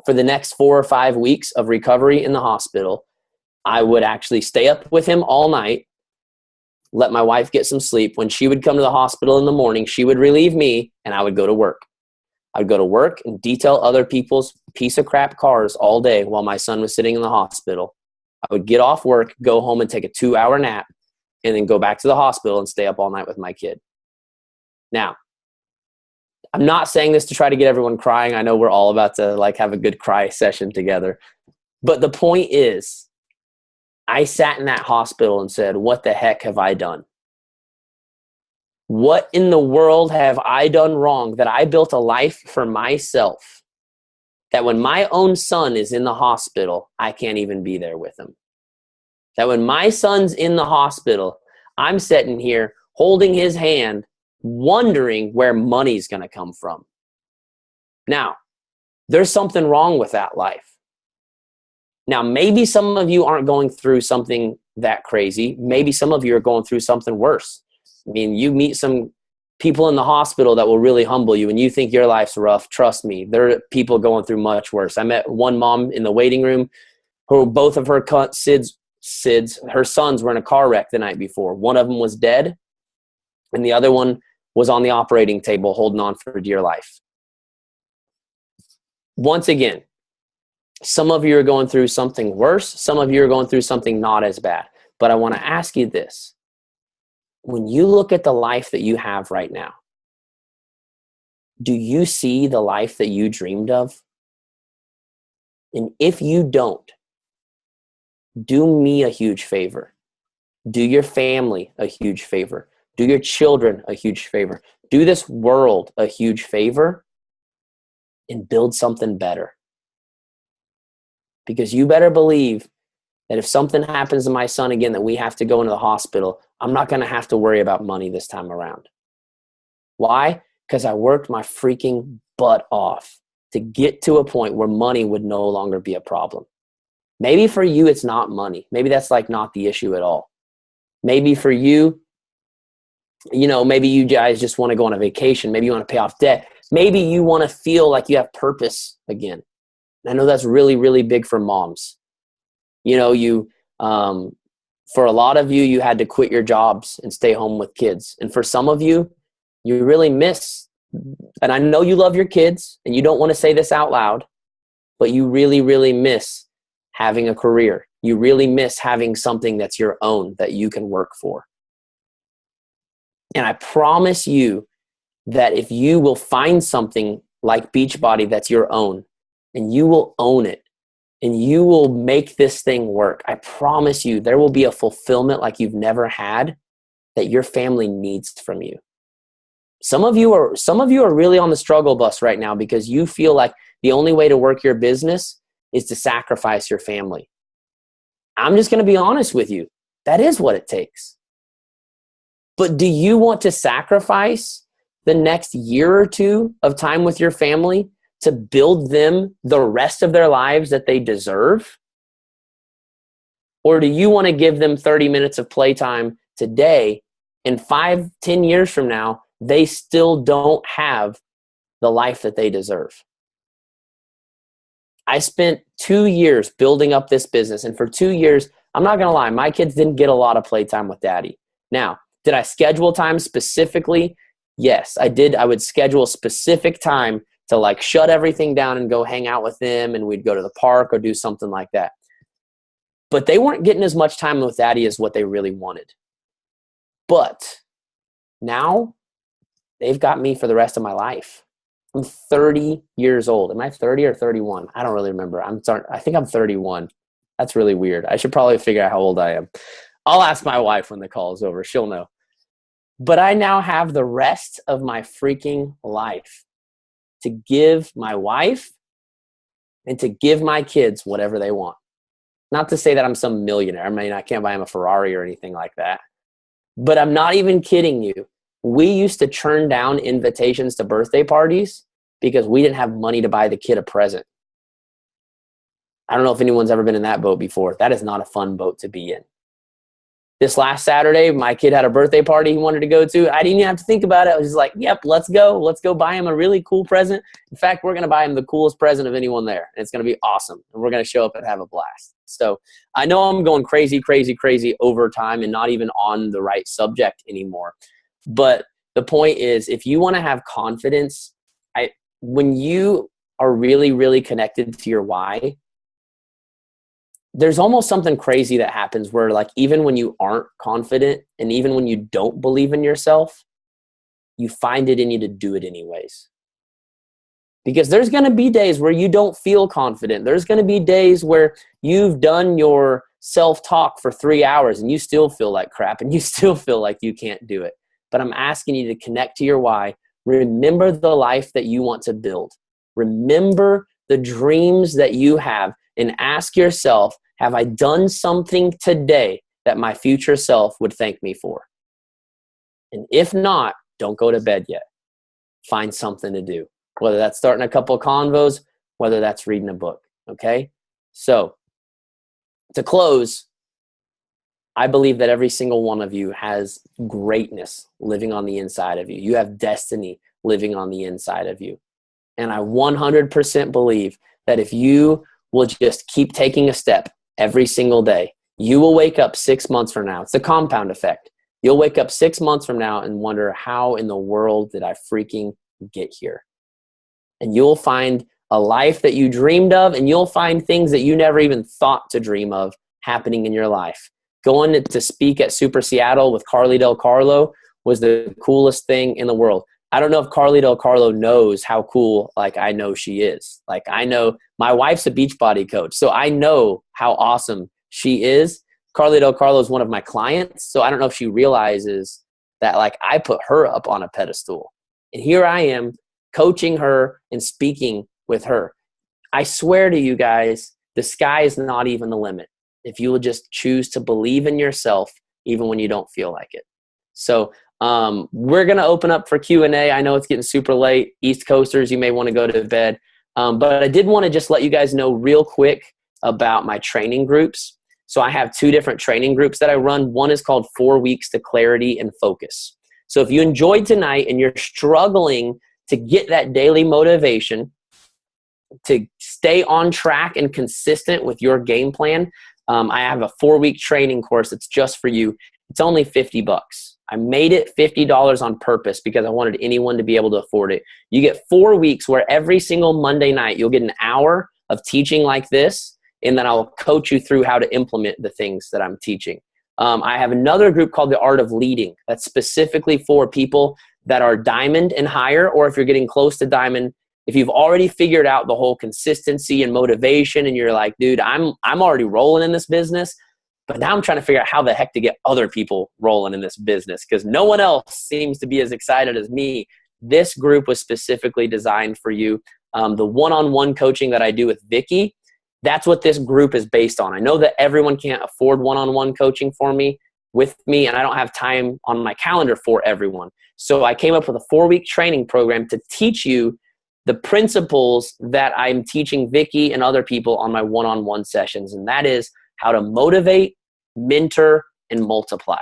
For the next 4 or 5 weeks of recovery in the hospital, I would actually stay up with him all night, let my wife get some sleep. When she would come to the hospital in the morning, she would relieve me and I would go to work. I would go to work and detail other people's piece of crap cars all day while my son was sitting in the hospital. I would get off work, go home and take a 2-hour nap, and then go back to the hospital and stay up all night with my kid. Now, I'm not saying this to try to get everyone crying. I know we're all about to like have a good cry session together. But the point is, I sat in that hospital and said, what the heck have I done? What in the world have I done wrong that I built a life for myself that when my own son is in the hospital, I can't even be there with him? That when my son's in the hospital, I'm sitting here holding his hand, wondering where money's going to come from. Now, there's something wrong with that life. Now, maybe some of you aren't going through something that crazy. Maybe some of you are going through something worse. I mean, you meet some people in the hospital that will really humble you and you think your life's rough. Trust me, there are people going through much worse. I met one mom in the waiting room who both of her her sons were in a car wreck the night before. One of them was dead and the other one was on the operating table holding on for dear life. Once again, some of you are going through something worse. Some of you are going through something not as bad. But I want to ask you this. When you look at the life that you have right now, do you see the life that you dreamed of? And if you don't, do me a huge favor. Do your family a huge favor. Do your children a huge favor. Do this world a huge favor and build something better. Because you better believe that if something happens to my son again, that we have to go into the hospital, I'm not going to have to worry about money this time around. Why? Because I worked my freaking butt off to get to a point where money would no longer be a problem. Maybe for you, it's not money. Maybe that's like not the issue at all. Maybe for you, maybe you guys just want to go on a vacation. Maybe you want to pay off debt. Maybe you want to feel like you have purpose again. I know that's really, really big for moms. For a lot of you, you had to quit your jobs and stay home with kids. And for some of you, you really miss, and I know you love your kids and you don't want to say this out loud, but you really, really miss having a career. You really miss having something that's your own that you can work for. And I promise you that if you will find something like Beachbody that's your own, and you will own it, and you will make this thing work, I promise you there will be a fulfillment like you've never had that your family needs from you. Some of you are really on the struggle bus right now because you feel like the only way to work your business is to sacrifice your family. I'm just going to be honest with you. That is what it takes. But do you want to sacrifice the next year or two of time with your family to build them the rest of their lives that they deserve? Or do you want to give them 30 minutes of playtime today, and 5-10 years from now, they still don't have the life that they deserve. I spent 2 years building up this business. And for 2 years, I'm not going to lie, my kids didn't get a lot of playtime with daddy. Now, did I schedule time specifically? Yes, I did. I would schedule specific time to like shut everything down and go hang out with them. And we'd go to the park or do something like that. But they weren't getting as much time with daddy as what they really wanted. But now they've got me for the rest of my life. I'm 30 years old. Am I 30 or 31? I don't really remember. I think I'm 31. That's really weird. I should probably figure out how old I am. I'll ask my wife when the call is over. She'll know. But I now have the rest of my freaking life to give my wife and to give my kids whatever they want. Not to say that I'm some millionaire. I mean, I can't buy them a Ferrari or anything like that. But I'm not even kidding you. We used to turn down invitations to birthday parties because we didn't have money to buy the kid a present. I don't know if anyone's ever been in that boat before. That is not a fun boat to be in. This last Saturday, my kid had a birthday party he wanted to go to. I didn't even have to think about it. I was just like, yep, let's go. Let's go buy him a really cool present. In fact, we're going to buy him the coolest present of anyone there. And it's going to be awesome. And we're going to show up and have a blast. So I know I'm going crazy over time and not even on the right subject anymore. But the point is, if you want to have confidence, when you are really connected to your why, there's almost something crazy that happens where like even when you aren't confident and even when you don't believe in yourself, you find it in you to do it anyways. Because there's going to be days where you don't feel confident. There's going to be days where you've done your self-talk for 3 hours and you still feel like crap and you still feel like you can't do it. But I'm asking you to connect to your why. Remember the life that you want to build. Remember the dreams that you have and ask yourself, have I done something today that my future self would thank me for? And if not, don't go to bed yet. Find something to do. Whether that's starting a couple of convos, whether that's reading a book, okay? So to close, I believe that every single one of you has greatness living on the inside of you. You have destiny living on the inside of you. And I 100% believe that if you will just keep taking a step every single day, you will wake up 6 months from now. It's a compound effect. You'll wake up 6 months from now and wonder, how in the world did I freaking get here? And you'll find a life that you dreamed of, and you'll find things that you never even thought to dream of happening in your life. Going to speak at Super Seattle with Carly Del Carlo was the coolest thing in the world. I don't know if Carly Del Carlo knows how cool, like, I know she is. Like, I know my wife's a Beachbody coach, so I know how awesome she is. Carly Del Carlo is one of my clients, so I don't know if she realizes that, like, I put her up on a pedestal. And here I am coaching her and speaking with her. I swear to you guys, the sky is not even the limit if you will just choose to believe in yourself even when you don't feel like it. So we're going to open up for Q&A. I know it's getting super late. East Coasters, you may want to go to bed. But I did want to just let you guys know real quick about my training groups. So I have 2 different training groups that I run. One is called 4 Weeks to Clarity and Focus. So if you enjoyed tonight and you're struggling to get that daily motivation to stay on track and consistent with your game plan, I have a 4-week training course that's just for you. It's only $50. I made it $50 on purpose because I wanted anyone to be able to afford it. You get 4 weeks where every single Monday night you'll get an hour of teaching like this, and then I'll coach you through how to implement the things that I'm teaching. I have another group called The Art of Leading that's specifically for people that are diamond and higher, or if you're getting close to diamond, if you've already figured out the whole consistency and motivation and you're like, dude, I'm already rolling in this business, but now I'm trying to figure out how the heck to get other people rolling in this business because no one else seems to be as excited as me. This group was specifically designed for you. The one-on-one coaching that I do with Vicky, that's what this group is based on. I know that everyone can't afford one-on-one coaching with me, and I don't have time on my calendar for everyone. So I came up with a 4-week training program to teach you the principles that I'm teaching Vicky and other people on my one-on-one sessions, and that is how to motivate, mentor, and multiply.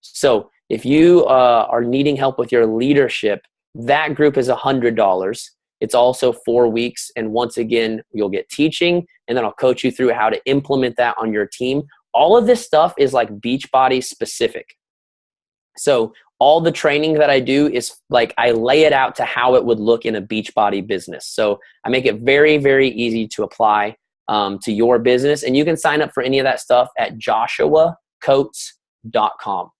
So If you are needing help with your leadership, that group is $100. It's also 4 weeks. And once again, you'll get teaching, and then I'll coach you through how to implement that on your team. All of this stuff is like Beachbody specific. So all the training that I do is like I lay it out to how it would look in a Beachbody business. So I make it very, very easy to apply to your business. And you can sign up for any of that stuff at joshuacoates.com.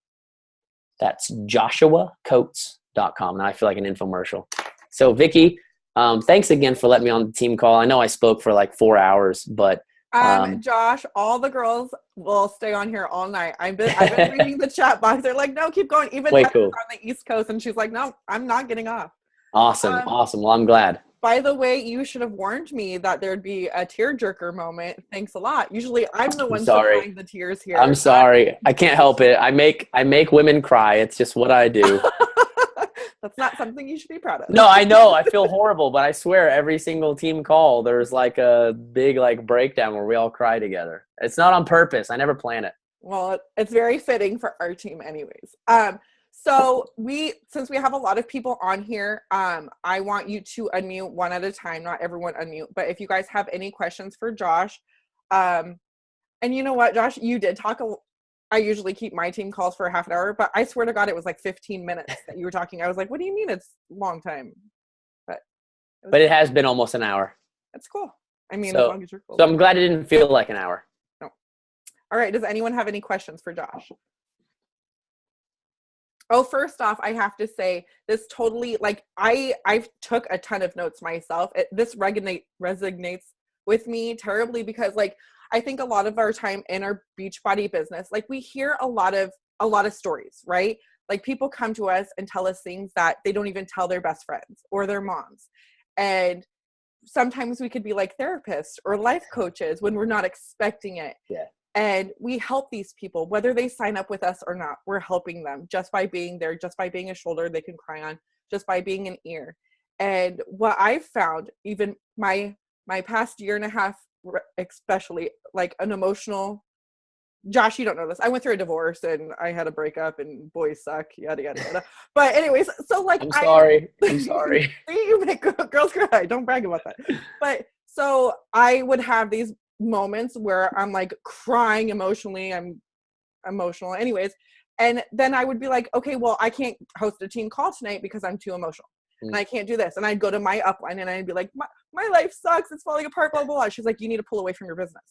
That's joshuacoates.com. Now I feel like an infomercial. So Vicky, thanks again for letting me on the team call. I know I spoke for like 4 hours, but Josh, all the girls will stay on here all night. I've been reading the chat box. They're like, no, keep going. Even cool. on the East Coast, and she's like, no, I'm not getting off. Awesome. Well, I'm glad. By the way, you should have warned me that there'd be a tearjerker moment. Thanks a lot. Usually I'm the one supplying the tears here. I'm sorry. I can't help it. I make women cry. It's just what I do. That's not something you should be proud of. No, I know. I feel horrible, but I swear every single team call, there's like a big like breakdown where we all cry together. It's not on purpose. I never plan it. Well, it's very fitting for our team anyways. So since we have a lot of people on here, I want you to unmute one at a time, not everyone unmute, but if you guys have any questions for Josh, and you know what, Josh, you did talk I usually keep my team calls for a half an hour, but I swear to God, it was like 15 minutes that you were talking. I was like, what do you mean it's a long time? But it has been almost an hour. That's cool. I mean, as long as you're cool. So I'm glad it didn't feel like an hour. No. All right. Does anyone have any questions for Josh? Oh, first off, I have to say this totally, like, I've took a ton of notes myself. This resonates with me terribly because, like, I think a lot of our time in our Beachbody business, like, we hear a lot of stories, right? Like, people come to us and tell us things that they don't even tell their best friends or their moms. And sometimes we could be like therapists or life coaches when we're not expecting it. Yeah. And we help these people, whether they sign up with us or not. We're helping them just by being there, just by being a shoulder they can cry on, just by being an ear. And what I've found, even my past year and a half, especially, like, an emotional, Josh, you don't know this, I went through a divorce and I had a breakup and boys suck, yada yada yada. But anyways, so, like, I'm sorry. See, you make girls cry. Don't brag about that. But so I would have these moments where I'm like crying emotionally. I'm emotional anyways. And then I would be like, okay, well, I can't host a team call tonight because I'm too emotional. And I can't do this. And I'd go to my upline and I'd be like, my life sucks. It's falling apart, blah, blah, blah. She's like, you need to pull away from your business.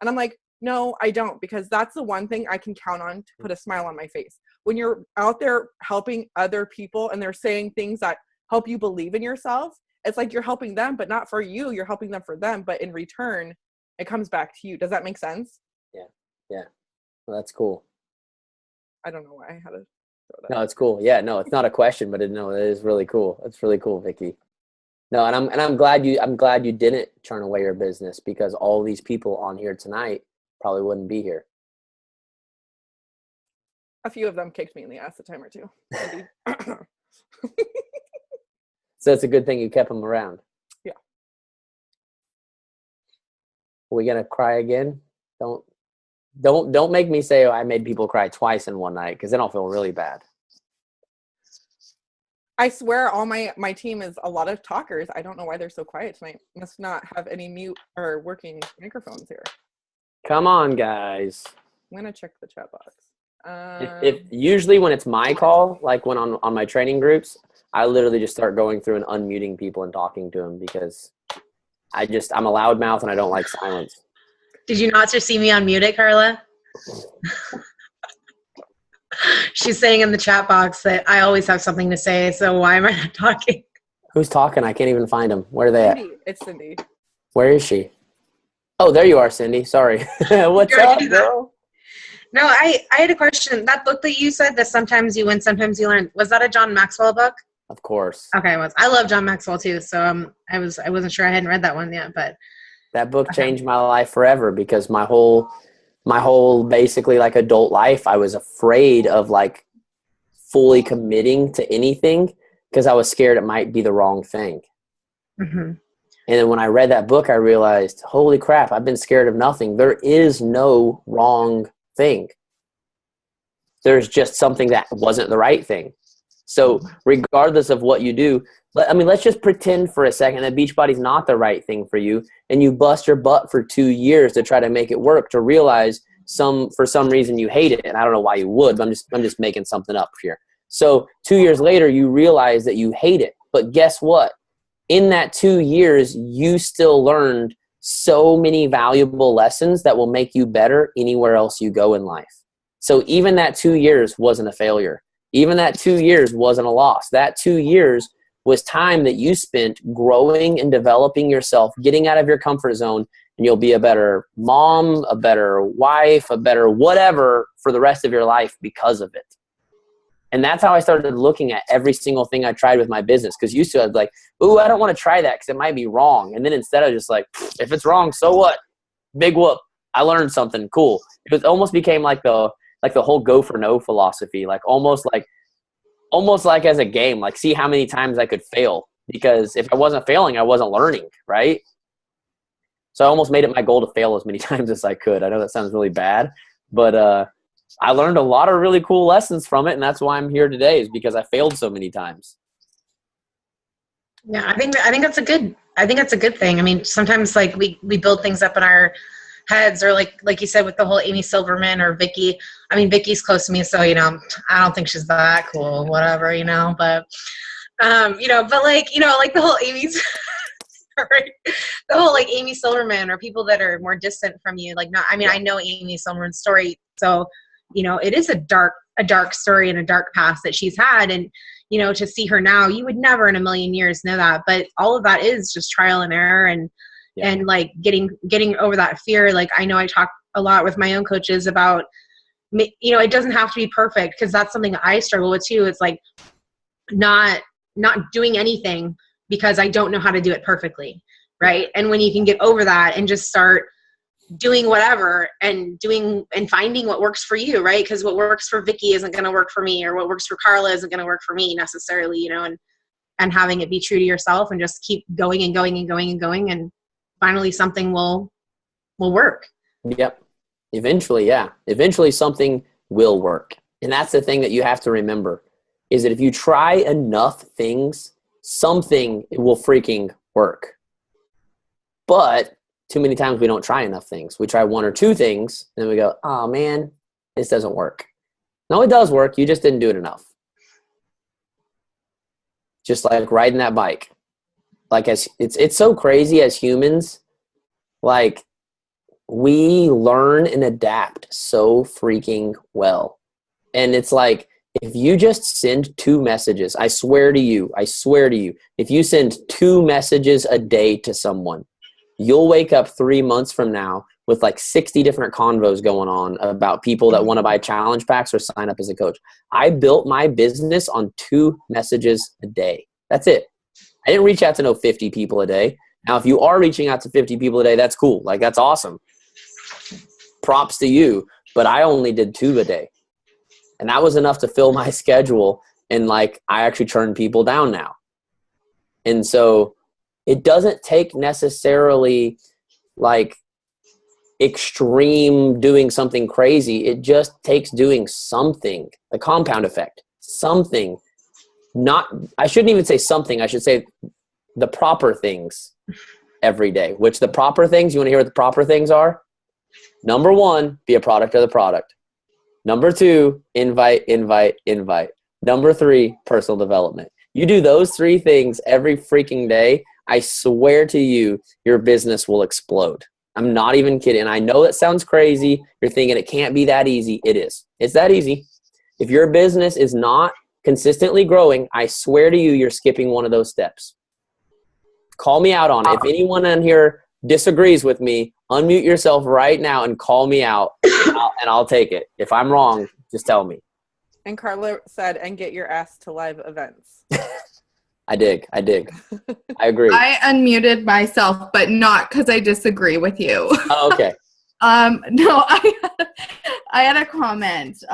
And I'm like, no, I don't, because that's the one thing I can count on to put a smile on my face. When you're out there helping other people and they're saying things that help you believe in yourself, it's like you're helping them, but not for you. You're helping them for them. But in return, it comes back to you. Does that make sense? Yeah. Yeah. Well, that's cool. I don't know why I had to throw that. No, it's cool. Yeah, no, it's not a question, but it is really cool. It's really cool, Vicky. No, and I'm glad you didn't turn away your business, because all these people on here tonight probably wouldn't be here. A few of them kicked me in the ass a time or two. So it's a good thing you kept them around. Yeah. Are we gonna cry again? Don't make me say, oh, I made people cry twice in one night, because then I'll feel really bad. I swear all my team is a lot of talkers. I don't know why they're so quiet tonight. Must not have any mute or working microphones here. Come on, guys. I'm gonna check the chat box. If usually when it's my call, like when on my training groups, I literally just start going through and unmuting people and talking to them, because I'm a loudmouth and I don't like silence. Did you not just see me unmute it, Carla? She's saying in the chat box that I always have something to say, so why am I not talking? Who's talking? I can't even find them. Where are they Cindy. at? It's Cindy. Where is she? Oh, there you are, Cindy. Sorry. What's up, girl? No, I had a question. That book that you said, that Sometimes You Win, Sometimes You Learn, was that a John Maxwell book? Of course. Okay, it was. I love John Maxwell too, so I wasn't sure. I hadn't read that one yet, but that book changed my life forever, because my whole basically like adult life, I was afraid of like fully committing to anything, because I was scared it might be the wrong thing. Mm-hmm. And then when I read that book, I realized, holy crap, I've been scared of nothing. There is no wrong thing. There's just something that wasn't the right thing. So regardless of what you do, let's just pretend for a second that Beachbody's not the right thing for you, and you bust your butt for 2 years to try to make it work, to realize for some reason you hate it. And I don't know why you would, but I'm just making something up here. So 2 years later, you realize that you hate it. But guess what? In that 2 years, you still learned so many valuable lessons that will make you better anywhere else you go in life. So even that 2 years wasn't a failure. Even that 2 years wasn't a loss. That 2 years was time that you spent growing and developing yourself, getting out of your comfort zone, and you'll be a better mom, a better wife, a better whatever for the rest of your life because of it. And that's how I started looking at every single thing I tried with my business. Because used to, I was like, ooh, I don't want to try that because it might be wrong. And then instead I was just like, if it's wrong, so what? Big whoop. I learned something cool. It almost became like the whole go for no philosophy, like almost like as a game, like see how many times I could fail, because if I wasn't failing, I wasn't learning, right? So I almost made it my goal to fail as many times as I could. I know that sounds really bad, but I learned a lot of really cool lessons from it, and that's why I'm here today, is because I failed so many times. Yeah, I think that's a good thing. I mean, sometimes like we build things up in our heads, or like you said with the whole Amy Silverman or Vicky. I mean, Vicky's close to me, so I don't think she's that cool, whatever, but but like the whole Amy's sorry, the whole like Amy Silverman, or people that are more distant from you, I know Amy Silverman's story, so it is a dark story and a dark past that she's had, and to see her now, you would never in a million years know that, but all of that is just trial and error, and like getting over that fear. Like, I know I talk a lot with my own coaches about, it doesn't have to be perfect, because that's something that I struggle with too. It's like not doing anything because I don't know how to do it perfectly, right? And when you can get over that and just start doing whatever and finding what works for you, right? Because what works for Vicky isn't going to work for me, or what works for Carla isn't going to work for me necessarily, and having it be true to yourself, and just keep going and going and going and going, and finally something will work. Yep. Eventually something will work. And that's the thing that you have to remember, is that if you try enough things, something will freaking work. But too many times we don't try enough things. We try one or two things, and then we go, oh man, this doesn't work. No, it does work. You just didn't do it enough. Just like riding that bike. Like, it's so crazy as humans, like, we learn and adapt so freaking well. And it's like, if you just send 2 messages, I swear to you, if you send 2 messages a day to someone, you'll wake up 3 months from now with like 60 different convos going on about people that want to buy challenge packs or sign up as a coach. I built my business on 2 messages a day. That's it. I didn't reach out to 50 people a day. Now, if you are reaching out to 50 people a day, that's cool. Like, that's awesome. Props to you. But I only did 2 a day. And that was enough to fill my schedule. And like, I actually turn people down now. And so it doesn't take necessarily like extreme doing something crazy. It just takes doing something, the compound effect, something. I shouldn't even say something. I should say the proper things every day, which the proper things, you want to hear what the proper things are? Number 1, be a product of the product. Number 2, invite. Number 3, personal development. You do those 3 things every freaking day, I swear to you, your business will explode. I'm not even kidding. I know that sounds crazy. You're thinking it can't be that easy. It is. It's that easy. If your business is not consistently growing, I swear to you, you're skipping one of those steps. Call me out on it. If anyone in here disagrees with me, unmute yourself right now and call me out, and I'll take it. If I'm wrong, just tell me. And Carla said, and get your ass to live events. I dig. I agree. I unmuted myself, but not because I disagree with you. Oh, okay. No, I had a comment.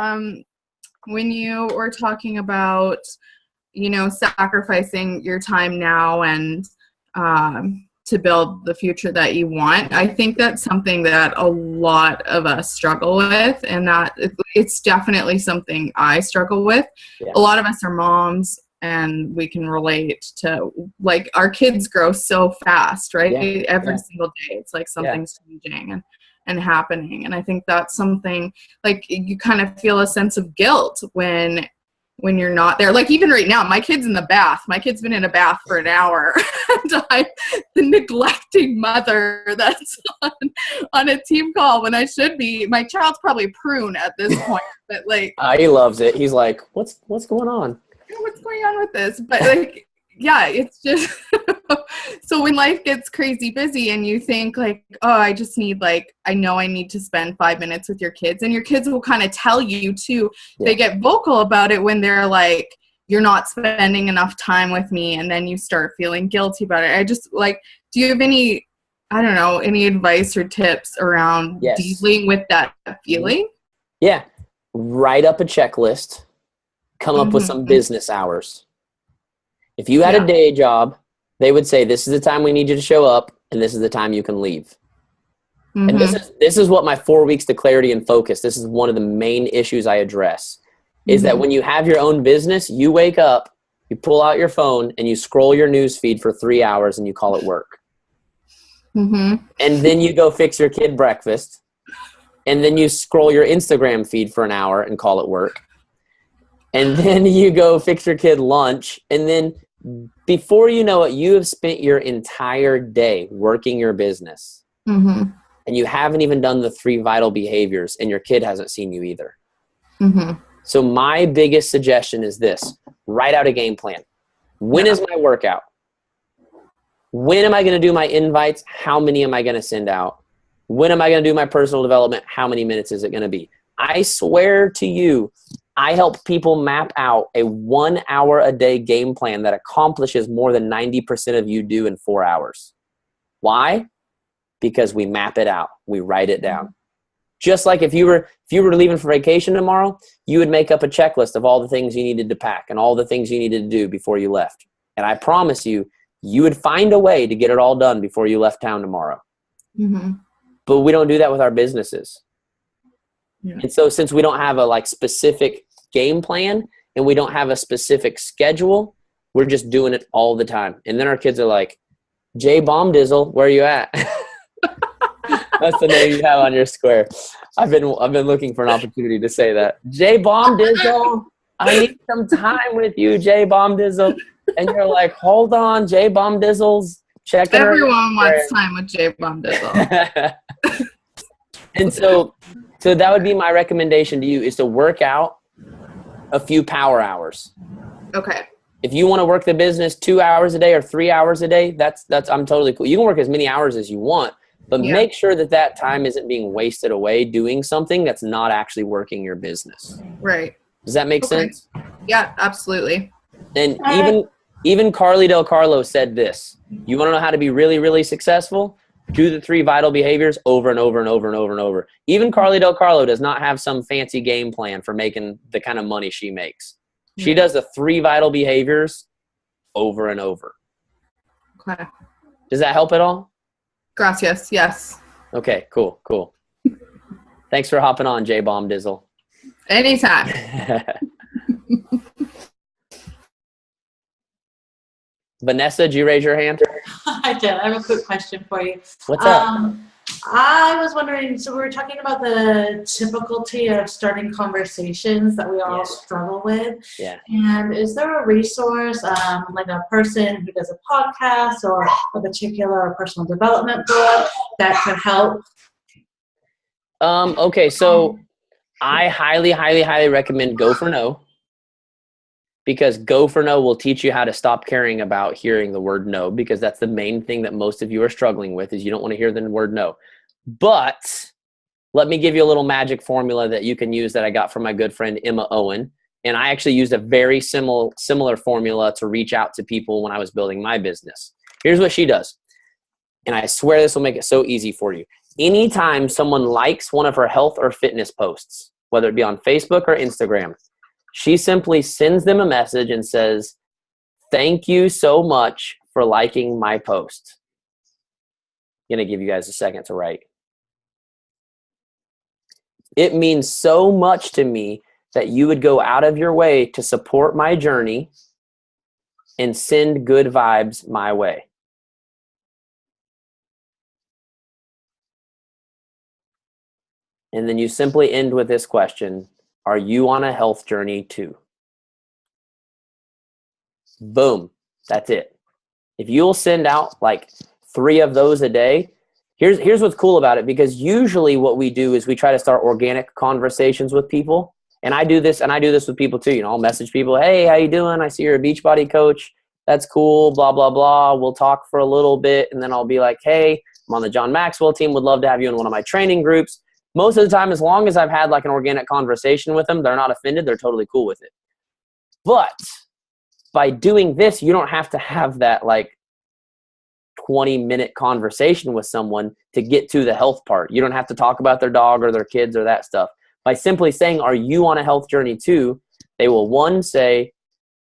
When you were talking about, sacrificing your time now and to build the future that you want. I think that's something that a lot of us struggle with, and that it's definitely something I struggle with. Yeah. A lot of us are moms, and we can relate to, like, our kids grow so fast, right? Yeah. Every single day, it's like something's changing and happening. And I think that's something, like, you kind of feel a sense of guilt when you're not there. Like, even right now, my kid's in the bath. My kid's been in a bath for an hour, and I'm the neglecting mother that's on a team call when I should be. My child's probably a prune at this point, but like, He loves it. He's like, what's going on? what's going on with this? But like, yeah, it's just so when life gets crazy busy and you think like, oh, I just need, like, I know I need to spend 5 minutes with your kids, and your kids will kind of tell you too. Yeah. They get vocal about it when they're like, you're not spending enough time with me, and then you start feeling guilty about it. I just, like, do you have any, I don't know, any advice or tips around dealing with that feeling? Yeah. Write up a checklist. Come up with some business hours. If you had a day job, they would say, this is the time we need you to show up, and this is the time you can leave. And this is what my 4 weeks to clarity and focus, this is one of the main issues I address, is that when you have your own business, you wake up, you pull out your phone, and you scroll your news feed for 3 hours, and you call it work. And then you go fix your kid breakfast, and then you scroll your Instagram feed for an hour and call it work. And then you go fix your kid lunch, and then before you know it, you have spent your entire day working your business. And you haven't even done the 3 vital behaviors, and your kid hasn't seen you either. So my biggest suggestion is this: write out a game plan. When is my workout? When am I going to do my invites? How many am I going to send out? When am I going to do my personal development? How many minutes is it going to be? I swear to you, I help people map out a 1 hour a day game plan that accomplishes more than 90% of you do in 4 hours. Why? Because we map it out. We write it down. Just like if you were leaving for vacation tomorrow, you would make up a checklist of all the things you needed to pack and all the things you needed to do before you left. And I promise you, you would find a way to get it all done before you left town tomorrow. But we don't do that with our businesses. And so since we don't have a specific game plan and we don't have a specific schedule, we're just doing it all the time. And then our kids are like, Jay Bombdizzle, where are you at? That's the name you have on your square. I've been looking for an opportunity to say that. Jay Bombdizzle, I need some time with you, Jay Bombdizzle. And you're like, hold on, Jay Bombdizzle's checking. Everyone wants time with Jay Bombdizzle. And so that would be my recommendation to you, is to work out a few power hours. Okay. If you want to work the business 2 hours a day or 3 hours a day, that's I'm totally cool. You can work as many hours as you want, but make sure that time isn't being wasted away doing something that's not actually working your business. Right. Does that make sense? Yeah, absolutely. And even Carly Del Carlo said this: you want to know how to be really, really successful? Do the 3 vital behaviors over and over and over and over and over. Even Carly Del Carlo does not have some fancy game plan for making the kind of money she makes. She does the 3 vital behaviors over and over. Okay. Does that help at all? Gracias. Yes. Okay, cool. Thanks for hopping on, Jay Bombdizzle. Anytime. Vanessa, did you raise your hand? I did. I have a quick question for you. What's up? I was wondering, so we were talking about the difficulty of starting conversations that we all struggle with. Yeah. And is there a resource, like a person who does a podcast or a particular personal development book that could help? Okay, so I highly, highly, highly recommend Go for No, because Go for No will teach you how to stop caring about hearing the word no, because that's the main thing that most of you are struggling with, is you don't want to hear the word no. But let me give you a little magic formula that you can use that I got from my good friend Emma Owen. And I actually used a very similar formula to reach out to people when I was building my business. Here's what she does. And I swear this will make it so easy for you. Anytime someone likes one of her health or fitness posts, whether it be on Facebook or Instagram, she simply sends them a message and says, "Thank you so much for liking my post." going to give you guys a second to write. It means so much to me that you would go out of your way to support my journey and send good vibes my way. And then you simply end with this question: are you on a health journey too? Boom. That's it. If you'll send out like 3 of those a day, here's what's cool about it, because usually what we do is we try to start organic conversations with people. And I do this with people too. You know, I'll message people, hey, how you doing? I see you're a Beachbody coach. That's cool, blah, blah, blah. We'll talk for a little bit. And then I'll be like, hey, I'm on the John Maxwell team. Would love to have you in one of my training groups. Most of the time, as long as I've had like an organic conversation with them, they're not offended. They're totally cool with it. But by doing this, you don't have to have that like 20-minute conversation with someone to get to the health part. You don't have to talk about their dog or their kids or that stuff. By simply saying, are you on a health journey too? They will, one, say,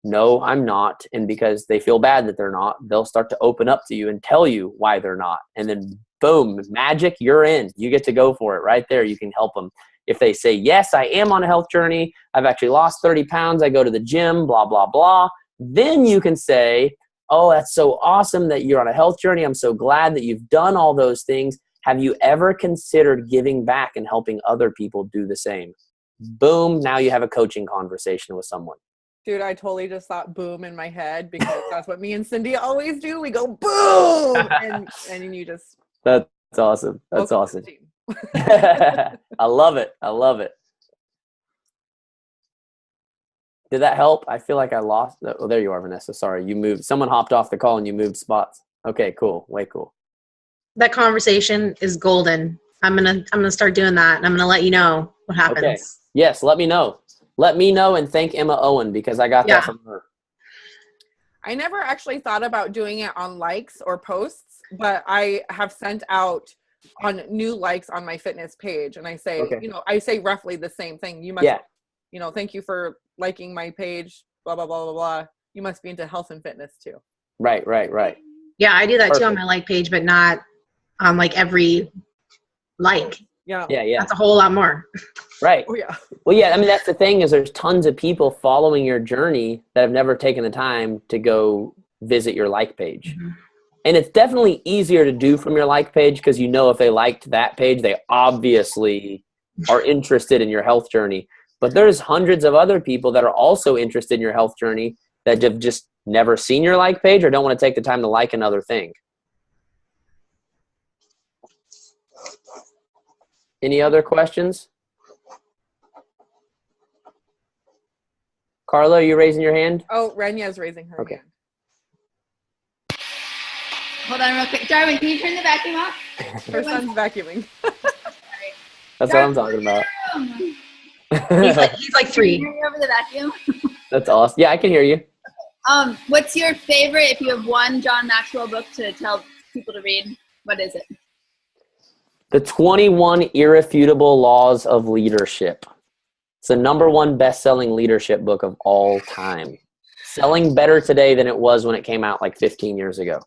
no, I'm not. And because they feel bad that they're not, they'll start to open up to you and tell you why they're not. And then boom, magic, you're in. You get to go for it right there. You can help them. If they say, yes, I am on a health journey, I've actually lost 30 pounds, I go to the gym, blah, blah, blah. Then you can say, oh, that's so awesome that you're on a health journey. I'm so glad that you've done all those things. Have you ever considered giving back and helping other people do the same? Boom, now you have a coaching conversation with someone. Dude, I totally just thought boom in my head, because that's what me and Cindy always do. We go boom, and you just. That's awesome. That's awesome. I love it. I love it. Did that help? I feel like I lost. Oh, there you are, Vanessa. Sorry, you moved. Someone hopped off the call and you moved spots. Okay, cool. Way cool. That conversation is golden. I'm gonna start doing that, and I'm gonna let you know what happens. Okay. Yes, let me know. Let me know, and thank Emma Owen, because I got that from her. I never actually thought about doing it on likes or posts, but I have sent out on new likes on my fitness page, and I say, I say roughly the same thing. You must, thank you for liking my page, blah, blah, blah, blah, blah. You must be into health and fitness too. Right. Yeah, I do that too on my like page, but not on like every like. Yeah. That's a whole lot more. Right. Oh, yeah. Well, yeah, I mean, that's the thing, is there's tons of people following your journey that have never taken the time to go visit your like page. Mm-hmm. And it's definitely easier to do from your like page, because if they liked that page, they obviously are interested in your health journey. But there's hundreds of other people that are also interested in your health journey that have just never seen your like page or don't want to take the time to like another thing. Any other questions? Carla, are you raising your hand? Oh, Renya's raising her hand. Hold on real quick. Darwin, can you turn the vacuum off? Her son's vacuuming. That's what I'm talking about. He's like 3. Can you hear me over the vacuum? That's awesome. Yeah, I can hear you. What's your favorite, if you have one John Maxwell book to tell people to read, what is it? The 21 Irrefutable Laws of Leadership. It's the #1 best-selling leadership book of all time. Selling better today than it was when it came out like 15 years ago.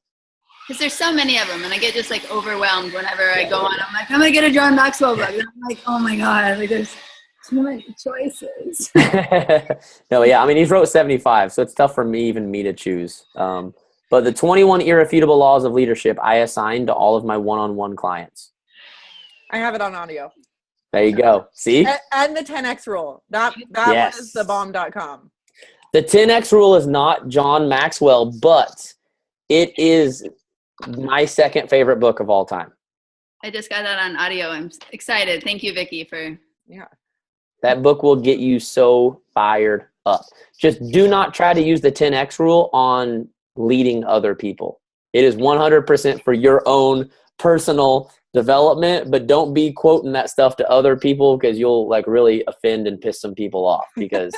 Because there's so many of them, and I get just like overwhelmed whenever I go on. I'm like, I'm going to get a John Maxwell book. And I'm like, oh my God, like there's too many choices. No, yeah, I mean, he's wrote 75, so it's tough for me to choose. But the 21 Irrefutable Laws of Leadership, I assign to all of my one-on-one clients. I have it on audio. There you go. See? And the 10X rule. That yes. one is thebomb.com. The 10X rule is not John Maxwell, but it is my second favorite book of all time. I just got that on audio. I'm excited. Thank you, Vicky, for. Yeah. That book will get you so fired up. Just do not try to use the 10X rule on leading other people. It is 100% for your own personal development, but don't be quoting that stuff to other people, because you'll like really offend and piss some people off, because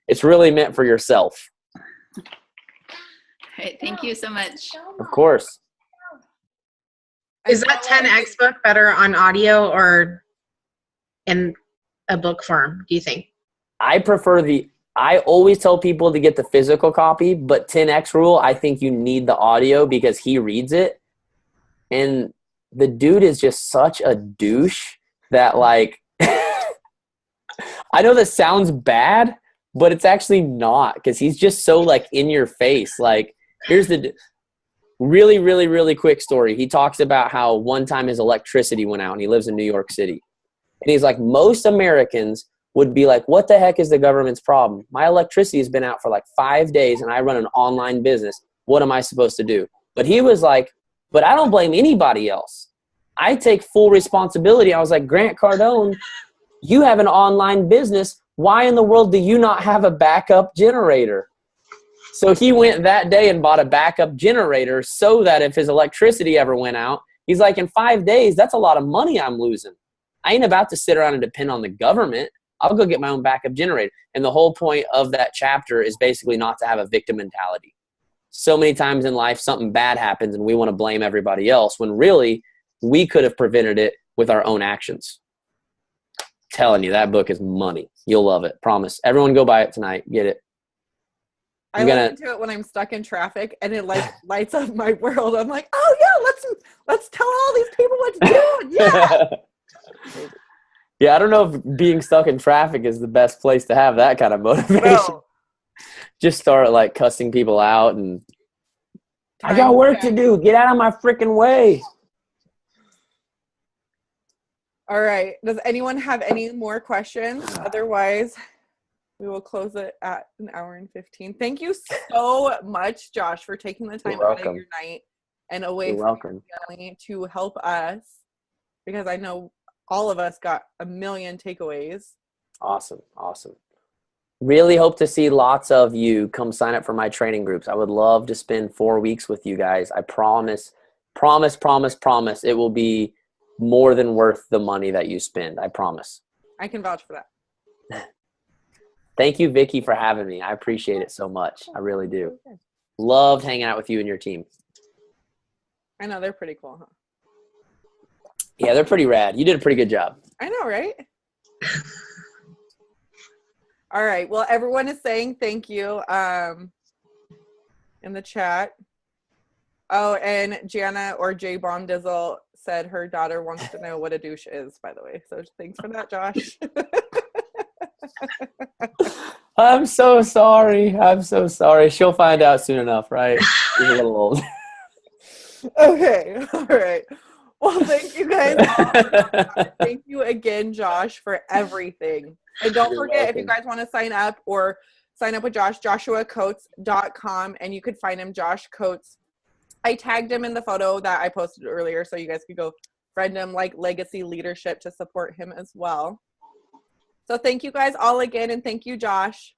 it's really meant for yourself. All right, thank you so much. Of course. Is that 10X book better on audio or in a book form, do you think? I always tell people to get the physical copy, but 10X rule, I think you need the audio because he reads it. And the dude is just such a douche that like, I know that sounds bad, but it's actually not, because he's just so like in your face. Like, here's the really, really, really quick story. He talks about how one time his electricity went out, and he lives in New York City. And he's like, most Americans would be like, what the heck is the government's problem? My electricity has been out for like 5 days and I run an online business. What am I supposed to do? But he was like, but I don't blame anybody else. I take full responsibility. I was like, Grant Cardone, you have an online business. Why in the world do you not have a backup generator? So he went that day and bought a backup generator so that if his electricity ever went out, he's like, in 5 days, that's a lot of money I'm losing. I ain't about to sit around and depend on the government. I'll go get my own backup generator. And the whole point of that chapter is basically not to have a victim mentality. So many times in life, something bad happens and we want to blame everybody else when really we could have prevented it with our own actions. Telling you, that book is money. You'll love it. Promise. Everyone go buy it tonight. Get it. I listen to it when I'm stuck in traffic, and it like lights up my world. I'm like, oh yeah, let's tell all these people what to do. Yeah. Yeah, I don't know if being stuck in traffic is the best place to have that kind of motivation. No. Just start like cussing people out and I got work to do. Get out of my freaking way. All right. Does anyone have any more questions? Otherwise, we will close it at 1 hour and 15. Thank you so much, Josh, for taking the time out of your night and away from your family to help us, because I know all of us got a million takeaways. Awesome. Really hope to see lots of you come sign up for my training groups. I would love to spend 4 weeks with you guys. I promise. It will be more than worth the money that you spend. I promise. I can vouch for that. Thank you, Vicky, for having me. I appreciate it so much. I really do. Loved hanging out with you and your team. I know, they're pretty cool, huh? Yeah, they're pretty rad. You did a pretty good job. I know, right? All right. Well, everyone is saying thank you in the chat. Oh, and Jana or J Bomb Dizzle said her daughter wants to know what a douche is, by the way. So thanks for that, Josh. I'm so sorry. She'll find out soon enough, right? She's a little old. Okay. All right. Well, thank you guys. Thank you again, Josh, for everything. And don't forget, if you guys want to sign up with Josh, joshuacoates.com, and you could find him, Josh Coates. I tagged him in the photo that I posted earlier, so you guys could go friend him, like Legacy Leadership, to support him as well. So thank you guys all again, and thank you, Josh.